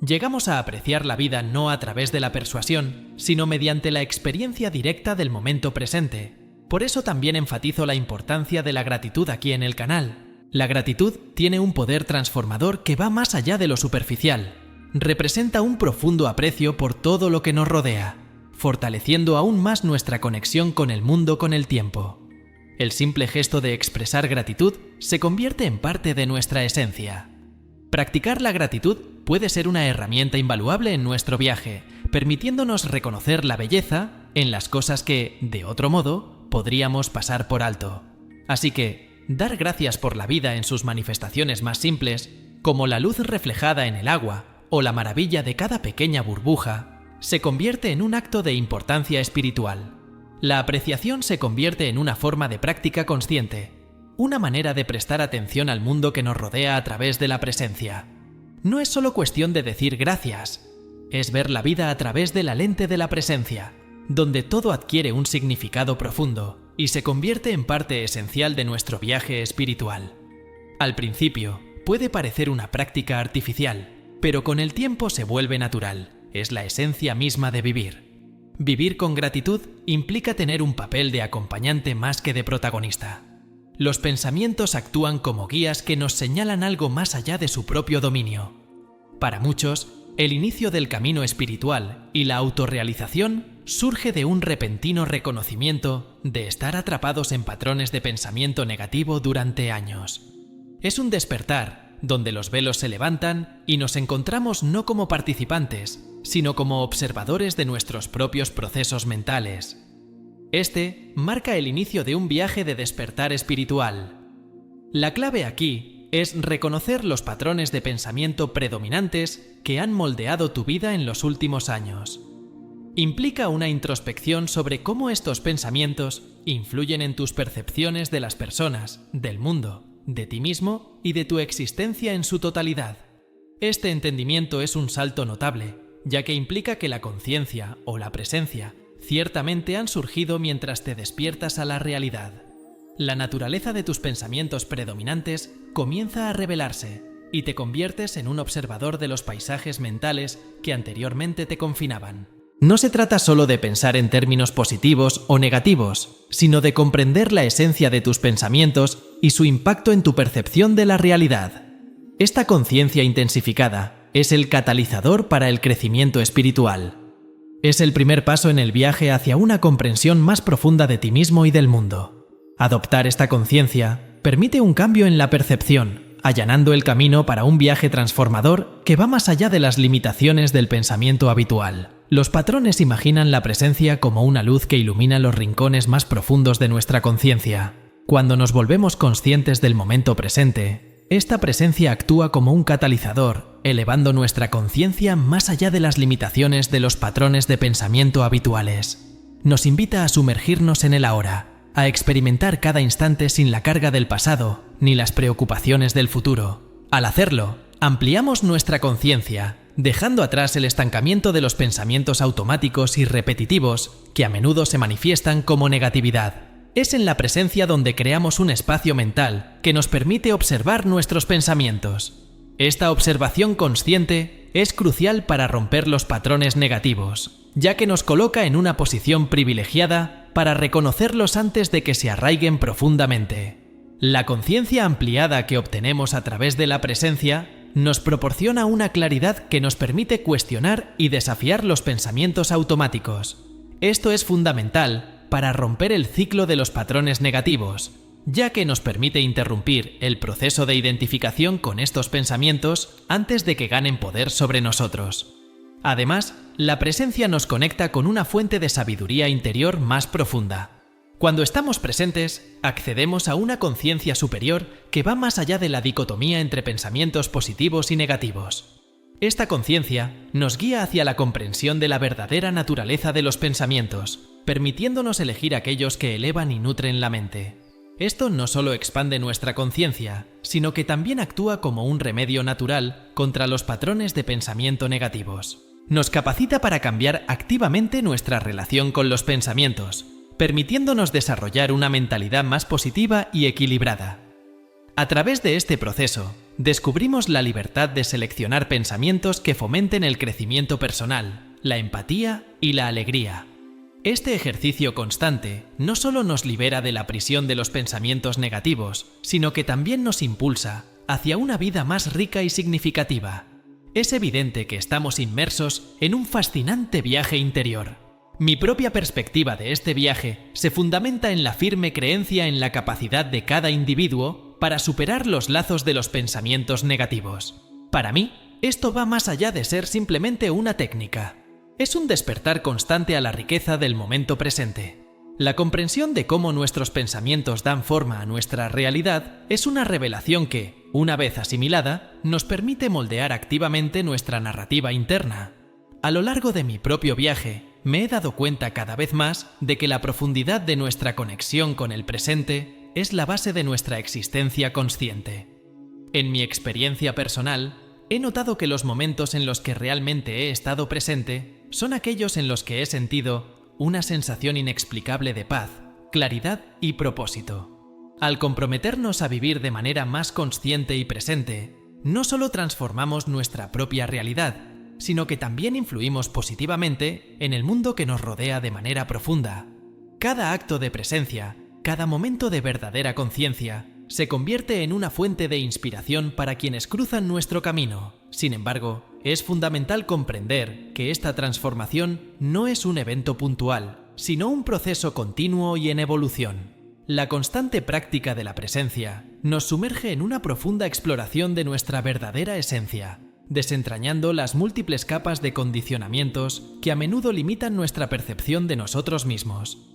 Llegamos a apreciar la vida no a través de la persuasión, sino mediante la experiencia directa del momento presente. Por eso también enfatizo la importancia de la gratitud aquí en el canal. La gratitud tiene un poder transformador que va más allá de lo superficial. Representa un profundo aprecio por todo lo que nos rodea, fortaleciendo aún más nuestra conexión con el mundo con el tiempo. El simple gesto de expresar gratitud se convierte en parte de nuestra esencia. Practicar la gratitud puede ser una herramienta invaluable en nuestro viaje, permitiéndonos reconocer la belleza en las cosas que, de otro modo, podríamos pasar por alto. Así que, dar gracias por la vida en sus manifestaciones más simples, como la luz reflejada en el agua o la maravilla de cada pequeña burbuja, se convierte en un acto de importancia espiritual. La apreciación se convierte en una forma de práctica consciente, una manera de prestar atención al mundo que nos rodea a través de la presencia. No es solo cuestión de decir gracias, es ver la vida a través de la lente de la presencia, donde todo adquiere un significado profundo y se convierte en parte esencial de nuestro viaje espiritual. Al principio, puede parecer una práctica artificial, pero con el tiempo se vuelve natural, es la esencia misma de vivir. Vivir con gratitud implica tener un papel de acompañante más que de protagonista. Los pensamientos actúan como guías que nos señalan algo más allá de su propio dominio. Para muchos, el inicio del camino espiritual y la autorrealización surge de un repentino reconocimiento de estar atrapados en patrones de pensamiento negativo durante años. Es un despertar donde los velos se levantan y nos encontramos no como participantes, sino como observadores de nuestros propios procesos mentales. Este marca el inicio de un viaje de despertar espiritual. La clave aquí es reconocer los patrones de pensamiento predominantes que han moldeado tu vida en los últimos años. Implica una introspección sobre cómo estos pensamientos influyen en tus percepciones de las personas, del mundo, de ti mismo y de tu existencia en su totalidad. Este entendimiento es un salto notable, ya que implica que la conciencia o la presencia ciertamente han surgido mientras te despiertas a la realidad. La naturaleza de tus pensamientos predominantes comienza a revelarse y te conviertes en un observador de los paisajes mentales que anteriormente te confinaban. No se trata solo de pensar en términos positivos o negativos, sino de comprender la esencia de tus pensamientos y su impacto en tu percepción de la realidad. Esta conciencia intensificada es el catalizador para el crecimiento espiritual. Es el primer paso en el viaje hacia una comprensión más profunda de ti mismo y del mundo. Adoptar esta conciencia permite un cambio en la percepción, allanando el camino para un viaje transformador que va más allá de las limitaciones del pensamiento habitual. Los patrones imaginan la presencia como una luz que ilumina los rincones más profundos de nuestra conciencia. Cuando nos volvemos conscientes del momento presente, esta presencia actúa como un catalizador, elevando nuestra conciencia más allá de las limitaciones de los patrones de pensamiento habituales. Nos invita a sumergirnos en el ahora, a experimentar cada instante sin la carga del pasado ni las preocupaciones del futuro. Al hacerlo, ampliamos nuestra conciencia, dejando atrás el estancamiento de los pensamientos automáticos y repetitivos que a menudo se manifiestan como negatividad. Es en la presencia donde creamos un espacio mental que nos permite observar nuestros pensamientos. Esta observación consciente es crucial para romper los patrones negativos, ya que nos coloca en una posición privilegiada para reconocerlos antes de que se arraiguen profundamente. La conciencia ampliada que obtenemos a través de la presencia nos proporciona una claridad que nos permite cuestionar y desafiar los pensamientos automáticos. Esto es fundamental para romper el ciclo de los patrones negativos, ya que nos permite interrumpir el proceso de identificación con estos pensamientos antes de que ganen poder sobre nosotros. Además, la presencia nos conecta con una fuente de sabiduría interior más profunda. Cuando estamos presentes, accedemos a una conciencia superior que va más allá de la dicotomía entre pensamientos positivos y negativos. Esta conciencia nos guía hacia la comprensión de la verdadera naturaleza de los pensamientos, permitiéndonos elegir aquellos que elevan y nutren la mente. Esto no solo expande nuestra conciencia, sino que también actúa como un remedio natural contra los patrones de pensamiento negativos. Nos capacita para cambiar activamente nuestra relación con los pensamientos, permitiéndonos desarrollar una mentalidad más positiva y equilibrada. A través de este proceso, descubrimos la libertad de seleccionar pensamientos que fomenten el crecimiento personal, la empatía y la alegría. Este ejercicio constante no solo nos libera de la prisión de los pensamientos negativos, sino que también nos impulsa hacia una vida más rica y significativa. Es evidente que estamos inmersos en un fascinante viaje interior. Mi propia perspectiva de este viaje se fundamenta en la firme creencia en la capacidad de cada individuo para superar los lazos de los pensamientos negativos. Para mí, esto va más allá de ser simplemente una técnica. Es un despertar constante a la riqueza del momento presente. La comprensión de cómo nuestros pensamientos dan forma a nuestra realidad es una revelación que, una vez asimilada, nos permite moldear activamente nuestra narrativa interna. A lo largo de mi propio viaje, me he dado cuenta cada vez más de que la profundidad de nuestra conexión con el presente es la base de nuestra existencia consciente. En mi experiencia personal, he notado que los momentos en los que realmente he estado presente son aquellos en los que he sentido una sensación inexplicable de paz, claridad y propósito. Al comprometernos a vivir de manera más consciente y presente, no solo transformamos nuestra propia realidad, sino que también influimos positivamente en el mundo que nos rodea de manera profunda. Cada acto de presencia, cada momento de verdadera conciencia, se convierte en una fuente de inspiración para quienes cruzan nuestro camino. Sin embargo, es fundamental comprender que esta transformación no es un evento puntual, sino un proceso continuo y en evolución. La constante práctica de la presencia nos sumerge en una profunda exploración de nuestra verdadera esencia, desentrañando las múltiples capas de condicionamientos que a menudo limitan nuestra percepción de nosotros mismos.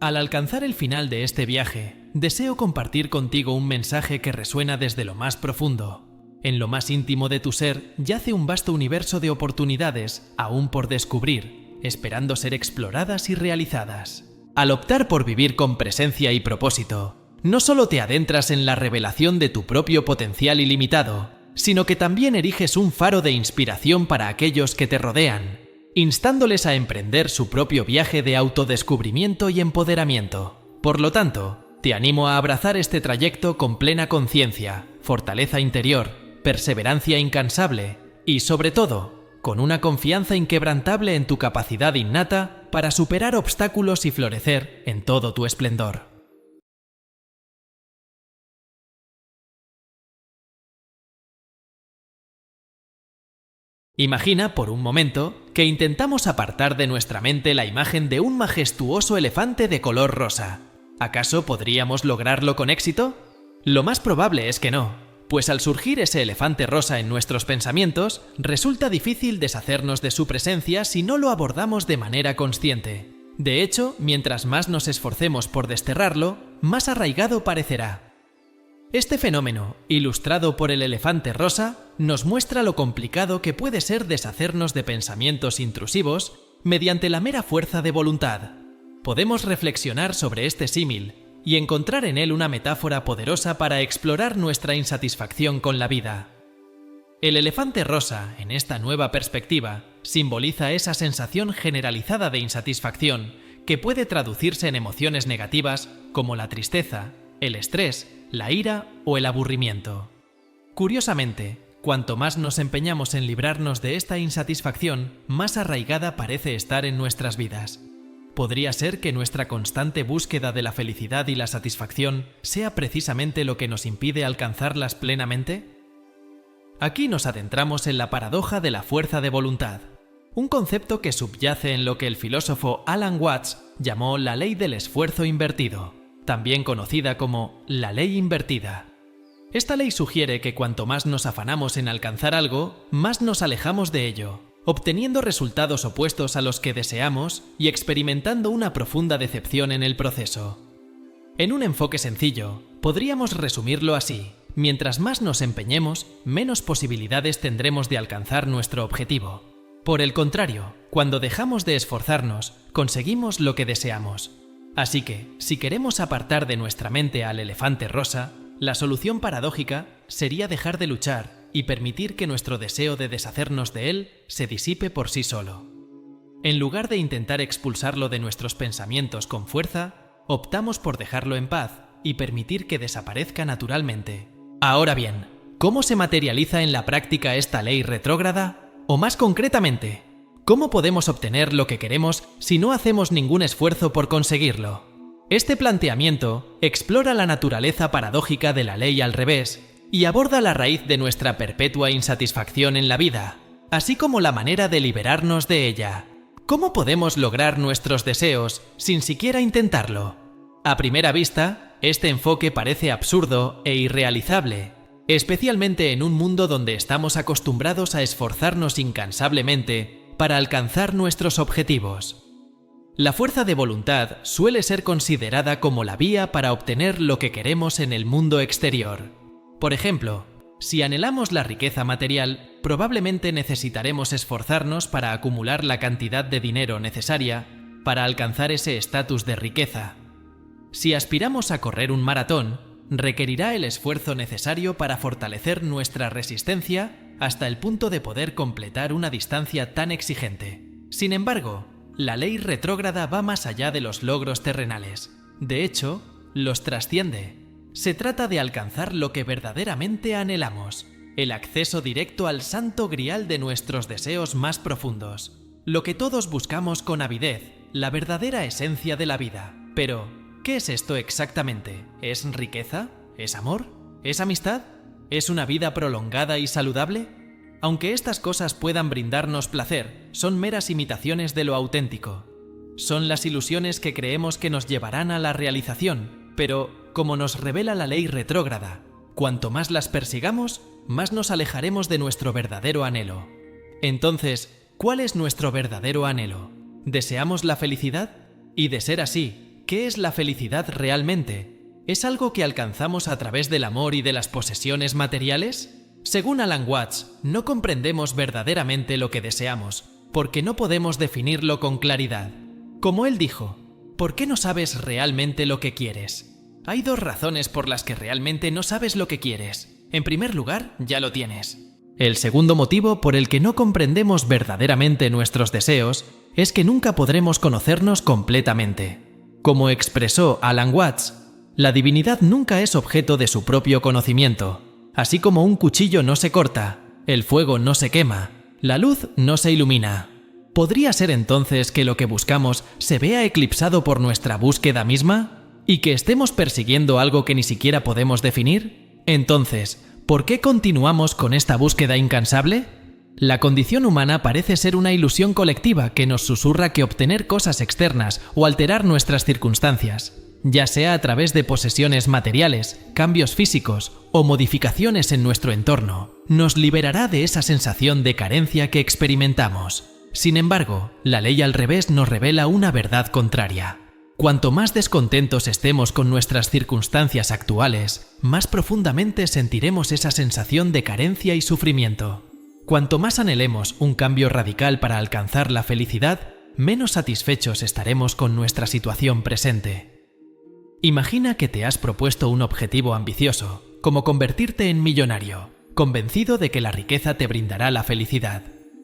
Al alcanzar el final de este viaje, deseo compartir contigo un mensaje que resuena desde lo más profundo. En lo más íntimo de tu ser yace un vasto universo de oportunidades aún por descubrir, esperando ser exploradas y realizadas. Al optar por vivir con presencia y propósito, no solo te adentras en la revelación de tu propio potencial ilimitado, sino que también eriges un faro de inspiración para aquellos que te rodean, instándoles a emprender su propio viaje de autodescubrimiento y empoderamiento. Por lo tanto, te animo a abrazar este trayecto con plena conciencia, fortaleza interior, perseverancia incansable y, sobre todo, con una confianza inquebrantable en tu capacidad innata para superar obstáculos y florecer en todo tu esplendor. Imagina por un momento que intentamos apartar de nuestra mente la imagen de un majestuoso elefante de color rosa. ¿Acaso podríamos lograrlo con éxito? Lo más probable es que no, pues al surgir ese elefante rosa en nuestros pensamientos, resulta difícil deshacernos de su presencia si no lo abordamos de manera consciente. De hecho, mientras más nos esforcemos por desterrarlo, más arraigado parecerá. Este fenómeno, ilustrado por el elefante rosa, nos muestra lo complicado que puede ser deshacernos de pensamientos intrusivos mediante la mera fuerza de voluntad. Podemos reflexionar sobre este símil y encontrar en él una metáfora poderosa para explorar nuestra insatisfacción con la vida. El elefante rosa, en esta nueva perspectiva, simboliza esa sensación generalizada de insatisfacción que puede traducirse en emociones negativas como la tristeza, el estrés, la ira o el aburrimiento. Curiosamente, cuanto más nos empeñamos en librarnos de esta insatisfacción, más arraigada parece estar en nuestras vidas. ¿Podría ser que nuestra constante búsqueda de la felicidad y la satisfacción sea precisamente lo que nos impide alcanzarlas plenamente? Aquí nos adentramos en la paradoja de la fuerza de voluntad, un concepto que subyace en lo que el filósofo Alan Watts llamó la ley del esfuerzo invertido, también conocida como la ley invertida. Esta ley sugiere que cuanto más nos afanamos en alcanzar algo, más nos alejamos de ello, obteniendo resultados opuestos a los que deseamos y experimentando una profunda decepción en el proceso. En un enfoque sencillo, podríamos resumirlo así: mientras más nos empeñemos, menos posibilidades tendremos de alcanzar nuestro objetivo. Por el contrario, cuando dejamos de esforzarnos, conseguimos lo que deseamos. Así que, si queremos apartar de nuestra mente al elefante rosa, la solución paradójica sería dejar de luchar y permitir que nuestro deseo de deshacernos de él se disipe por sí solo. En lugar de intentar expulsarlo de nuestros pensamientos con fuerza, optamos por dejarlo en paz y permitir que desaparezca naturalmente. Ahora bien, ¿cómo se materializa en la práctica esta ley retrógrada? O más concretamente, ¿cómo podemos obtener lo que queremos si no hacemos ningún esfuerzo por conseguirlo? Este planteamiento explora la naturaleza paradójica de la ley al revés y aborda la raíz de nuestra perpetua insatisfacción en la vida, así como la manera de liberarnos de ella. ¿Cómo podemos lograr nuestros deseos sin siquiera intentarlo? A primera vista, este enfoque parece absurdo e irrealizable, especialmente en un mundo donde estamos acostumbrados a esforzarnos incansablemente para alcanzar nuestros objetivos. La fuerza de voluntad suele ser considerada como la vía para obtener lo que queremos en el mundo exterior. Por ejemplo, si anhelamos la riqueza material, probablemente necesitaremos esforzarnos para acumular la cantidad de dinero necesaria para alcanzar ese estatus de riqueza. Si aspiramos a correr un maratón, requerirá el esfuerzo necesario para fortalecer nuestra resistencia hasta el punto de poder completar una distancia tan exigente. Sin embargo, la ley retrógrada va más allá de los logros terrenales. De hecho, los trasciende. Se trata de alcanzar lo que verdaderamente anhelamos, el acceso directo al santo grial de nuestros deseos más profundos, lo que todos buscamos con avidez, la verdadera esencia de la vida. Pero, ¿qué es esto exactamente? ¿Es riqueza? ¿Es amor? ¿Es amistad? ¿Es una vida prolongada y saludable? Aunque estas cosas puedan brindarnos placer, son meras imitaciones de lo auténtico. Son las ilusiones que creemos que nos llevarán a la realización, pero, como nos revela la ley retrógrada, cuanto más las persigamos, más nos alejaremos de nuestro verdadero anhelo. Entonces, ¿cuál es nuestro verdadero anhelo? ¿Deseamos la felicidad? Y de ser así, ¿qué es la felicidad realmente? ¿Es algo que alcanzamos a través del amor y de las posesiones materiales? Según Alan Watts, no comprendemos verdaderamente lo que deseamos, porque no podemos definirlo con claridad. Como él dijo, ¿por qué no sabes realmente lo que quieres? Hay dos razones por las que realmente no sabes lo que quieres. En primer lugar, ya lo tienes. El segundo motivo por el que no comprendemos verdaderamente nuestros deseos es que nunca podremos conocernos completamente. Como expresó Alan Watts, la divinidad nunca es objeto de su propio conocimiento. Así como un cuchillo no se corta, el fuego no se quema, la luz no se ilumina. ¿Podría ser entonces que lo que buscamos se vea eclipsado por nuestra búsqueda misma? ¿Y que estemos persiguiendo algo que ni siquiera podemos definir? Entonces, ¿por qué continuamos con esta búsqueda incansable? La condición humana parece ser una ilusión colectiva que nos susurra que obtener cosas externas o alterar nuestras circunstancias, ya sea a través de posesiones materiales, cambios físicos o modificaciones en nuestro entorno, nos liberará de esa sensación de carencia que experimentamos. Sin embargo, la ley al revés nos revela una verdad contraria. Cuanto más descontentos estemos con nuestras circunstancias actuales, más profundamente sentiremos esa sensación de carencia y sufrimiento. Cuanto más anhelemos un cambio radical para alcanzar la felicidad, menos satisfechos estaremos con nuestra situación presente. Imagina que te has propuesto un objetivo ambicioso, como convertirte en millonario, convencido de que la riqueza te brindará la felicidad.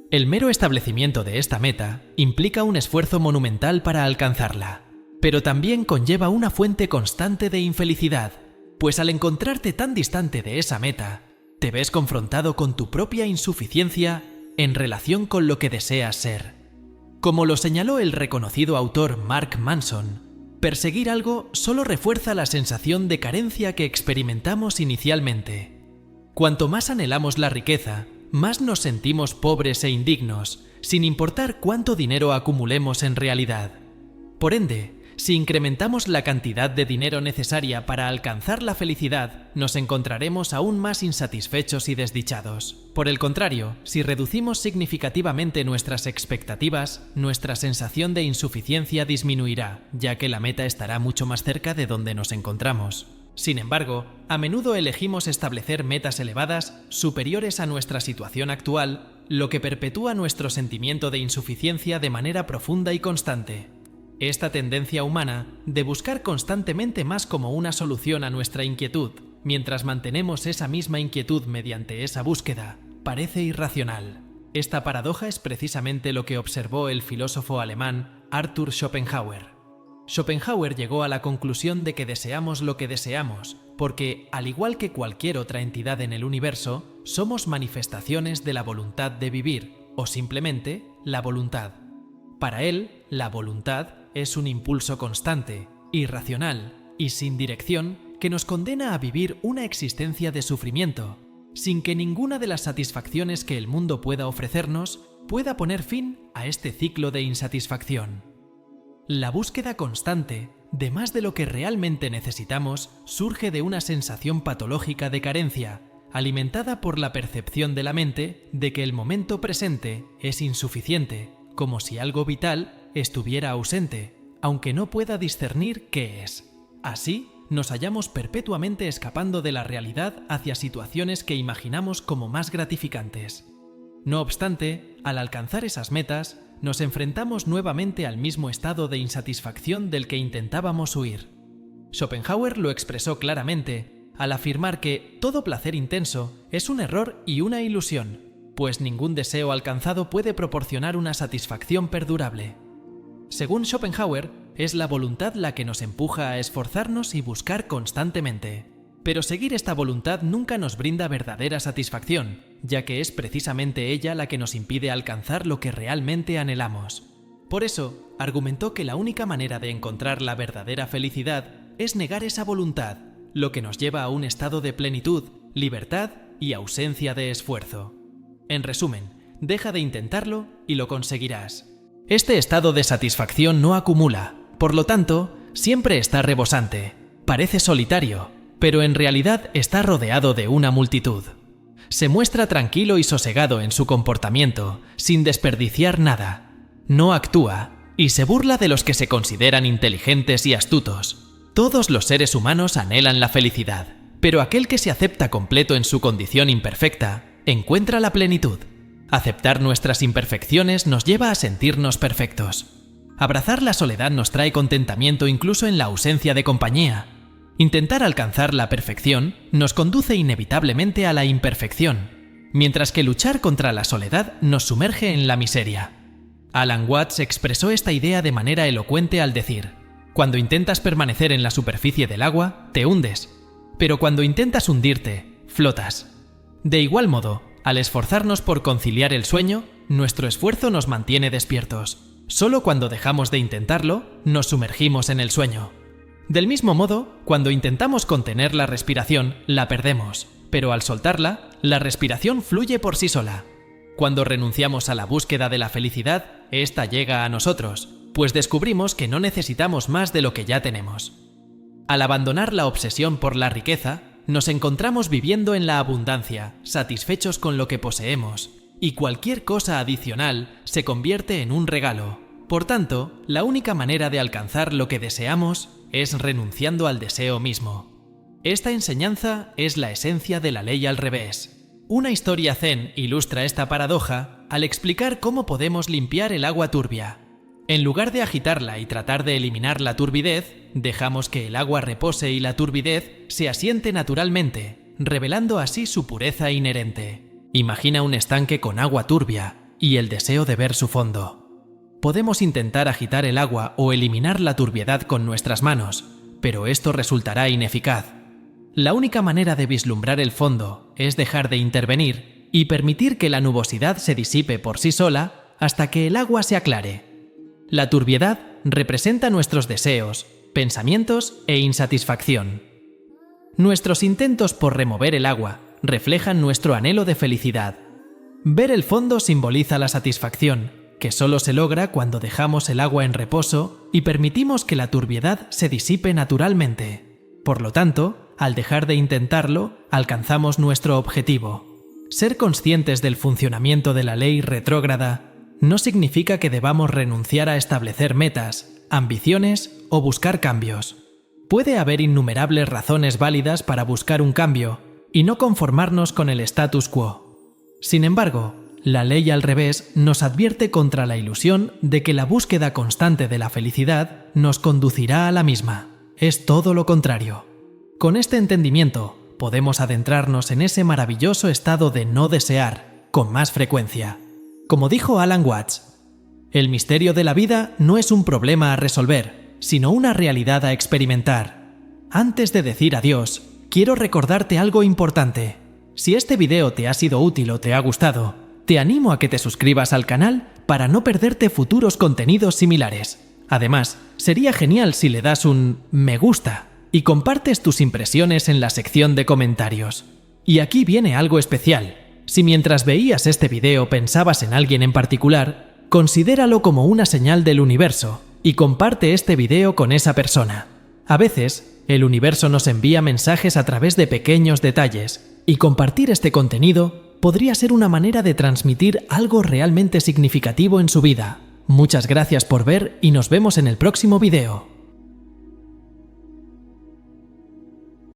El mero establecimiento de esta meta implica un esfuerzo monumental para alcanzarla, pero también conlleva una fuente constante de infelicidad, pues al encontrarte tan distante de esa meta, te ves confrontado con tu propia insuficiencia en relación con lo que deseas ser. Como lo señaló el reconocido autor Mark Manson, perseguir algo solo refuerza la sensación de carencia que experimentamos inicialmente. Cuanto más anhelamos la riqueza, más nos sentimos pobres e indignos, sin importar cuánto dinero acumulemos en realidad. Por ende, si incrementamos la cantidad de dinero necesaria para alcanzar la felicidad, nos encontraremos aún más insatisfechos y desdichados. Por el contrario, si reducimos significativamente nuestras expectativas, nuestra sensación de insuficiencia disminuirá, ya que la meta estará mucho más cerca de donde nos encontramos. Sin embargo, a menudo elegimos establecer metas elevadas superiores a nuestra situación actual, lo que perpetúa nuestro sentimiento de insuficiencia de manera profunda y constante. Esta tendencia humana de buscar constantemente más como una solución a nuestra inquietud, mientras mantenemos esa misma inquietud mediante esa búsqueda, parece irracional. Esta paradoja es precisamente lo que observó el filósofo alemán Arthur Schopenhauer. Schopenhauer llegó a la conclusión de que deseamos lo que deseamos, porque, al igual que cualquier otra entidad en el universo, somos manifestaciones de la voluntad de vivir, o simplemente la voluntad. Para él, la voluntad es un impulso constante, irracional y sin dirección que nos condena a vivir una existencia de sufrimiento, sin que ninguna de las satisfacciones que el mundo pueda ofrecernos pueda poner fin a este ciclo de insatisfacción. La búsqueda constante de más de lo que realmente necesitamos surge de una sensación patológica de carencia, alimentada por la percepción de la mente de que el momento presente es insuficiente, como si algo vital estuviera ausente, aunque no pueda discernir qué es. Así, nos hallamos perpetuamente escapando de la realidad hacia situaciones que imaginamos como más gratificantes. No obstante, al alcanzar esas metas, nos enfrentamos nuevamente al mismo estado de insatisfacción del que intentábamos huir. Schopenhauer lo expresó claramente al afirmar que todo placer intenso es un error y una ilusión, pues ningún deseo alcanzado puede proporcionar una satisfacción perdurable. Según Schopenhauer, es la voluntad la que nos empuja a esforzarnos y buscar constantemente. Pero seguir esta voluntad nunca nos brinda verdadera satisfacción, ya que es precisamente ella la que nos impide alcanzar lo que realmente anhelamos. Por eso, argumentó que la única manera de encontrar la verdadera felicidad es negar esa voluntad, lo que nos lleva a un estado de plenitud, libertad y ausencia de esfuerzo. En resumen, deja de intentarlo y lo conseguirás. Este estado de satisfacción no acumula, por lo tanto, siempre está rebosante. Parece solitario, pero en realidad está rodeado de una multitud. Se muestra tranquilo y sosegado en su comportamiento, sin desperdiciar nada. No actúa y se burla de los que se consideran inteligentes y astutos. Todos los seres humanos anhelan la felicidad, pero aquel que se acepta completo en su condición imperfecta, encuentra la plenitud. Aceptar nuestras imperfecciones nos lleva a sentirnos perfectos. Abrazar la soledad nos trae contentamiento incluso en la ausencia de compañía. Intentar alcanzar la perfección nos conduce inevitablemente a la imperfección, mientras que luchar contra la soledad nos sumerge en la miseria. Alan Watts expresó esta idea de manera elocuente al decir: cuando intentas permanecer en la superficie del agua, te hundes, pero cuando intentas hundirte, flotas. De igual modo, al esforzarnos por conciliar el sueño, nuestro esfuerzo nos mantiene despiertos. Solo cuando dejamos de intentarlo, nos sumergimos en el sueño. Del mismo modo, cuando intentamos contener la respiración, la perdemos, pero al soltarla, la respiración fluye por sí sola. Cuando renunciamos a la búsqueda de la felicidad, esta llega a nosotros, pues descubrimos que no necesitamos más de lo que ya tenemos. Al abandonar la obsesión por la riqueza, nos encontramos viviendo en la abundancia, satisfechos con lo que poseemos, y cualquier cosa adicional se convierte en un regalo. Por tanto, la única manera de alcanzar lo que deseamos es renunciando al deseo mismo. Esta enseñanza es la esencia de la ley al revés. Una historia zen ilustra esta paradoja al explicar cómo podemos limpiar el agua turbia. En lugar de agitarla y tratar de eliminar la turbidez, dejamos que el agua repose y la turbidez se asiente naturalmente, revelando así su pureza inherente. Imagina un estanque con agua turbia y el deseo de ver su fondo. Podemos intentar agitar el agua o eliminar la turbiedad con nuestras manos, pero esto resultará ineficaz. La única manera de vislumbrar el fondo es dejar de intervenir y permitir que la nubosidad se disipe por sí sola hasta que el agua se aclare. La turbiedad representa nuestros deseos, pensamientos e insatisfacción. Nuestros intentos por remover el agua reflejan nuestro anhelo de felicidad. Ver el fondo simboliza la satisfacción, que solo se logra cuando dejamos el agua en reposo y permitimos que la turbiedad se disipe naturalmente. Por lo tanto, al dejar de intentarlo, alcanzamos nuestro objetivo. Ser conscientes del funcionamiento de la ley retrógrada no significa que debamos renunciar a establecer metas, ambiciones o buscar cambios. Puede haber innumerables razones válidas para buscar un cambio y no conformarnos con el status quo. Sin embargo, la ley al revés nos advierte contra la ilusión de que la búsqueda constante de la felicidad nos conducirá a la misma. Es todo lo contrario. Con este entendimiento, podemos adentrarnos en ese maravilloso estado de no desear con más frecuencia. Como dijo Alan Watts, el misterio de la vida no es un problema a resolver, sino una realidad a experimentar. Antes de decir adiós, quiero recordarte algo importante. Si este video te ha sido útil o te ha gustado, te animo a que te suscribas al canal para no perderte futuros contenidos similares. Además, sería genial si le das un me gusta y compartes tus impresiones en la sección de comentarios. Y aquí viene algo especial. Si mientras veías este video pensabas en alguien en particular, considéralo como una señal del universo y comparte este video con esa persona. A veces, el universo nos envía mensajes a través de pequeños detalles, y compartir este contenido podría ser una manera de transmitir algo realmente significativo en su vida. Muchas gracias por ver y nos vemos en el próximo video.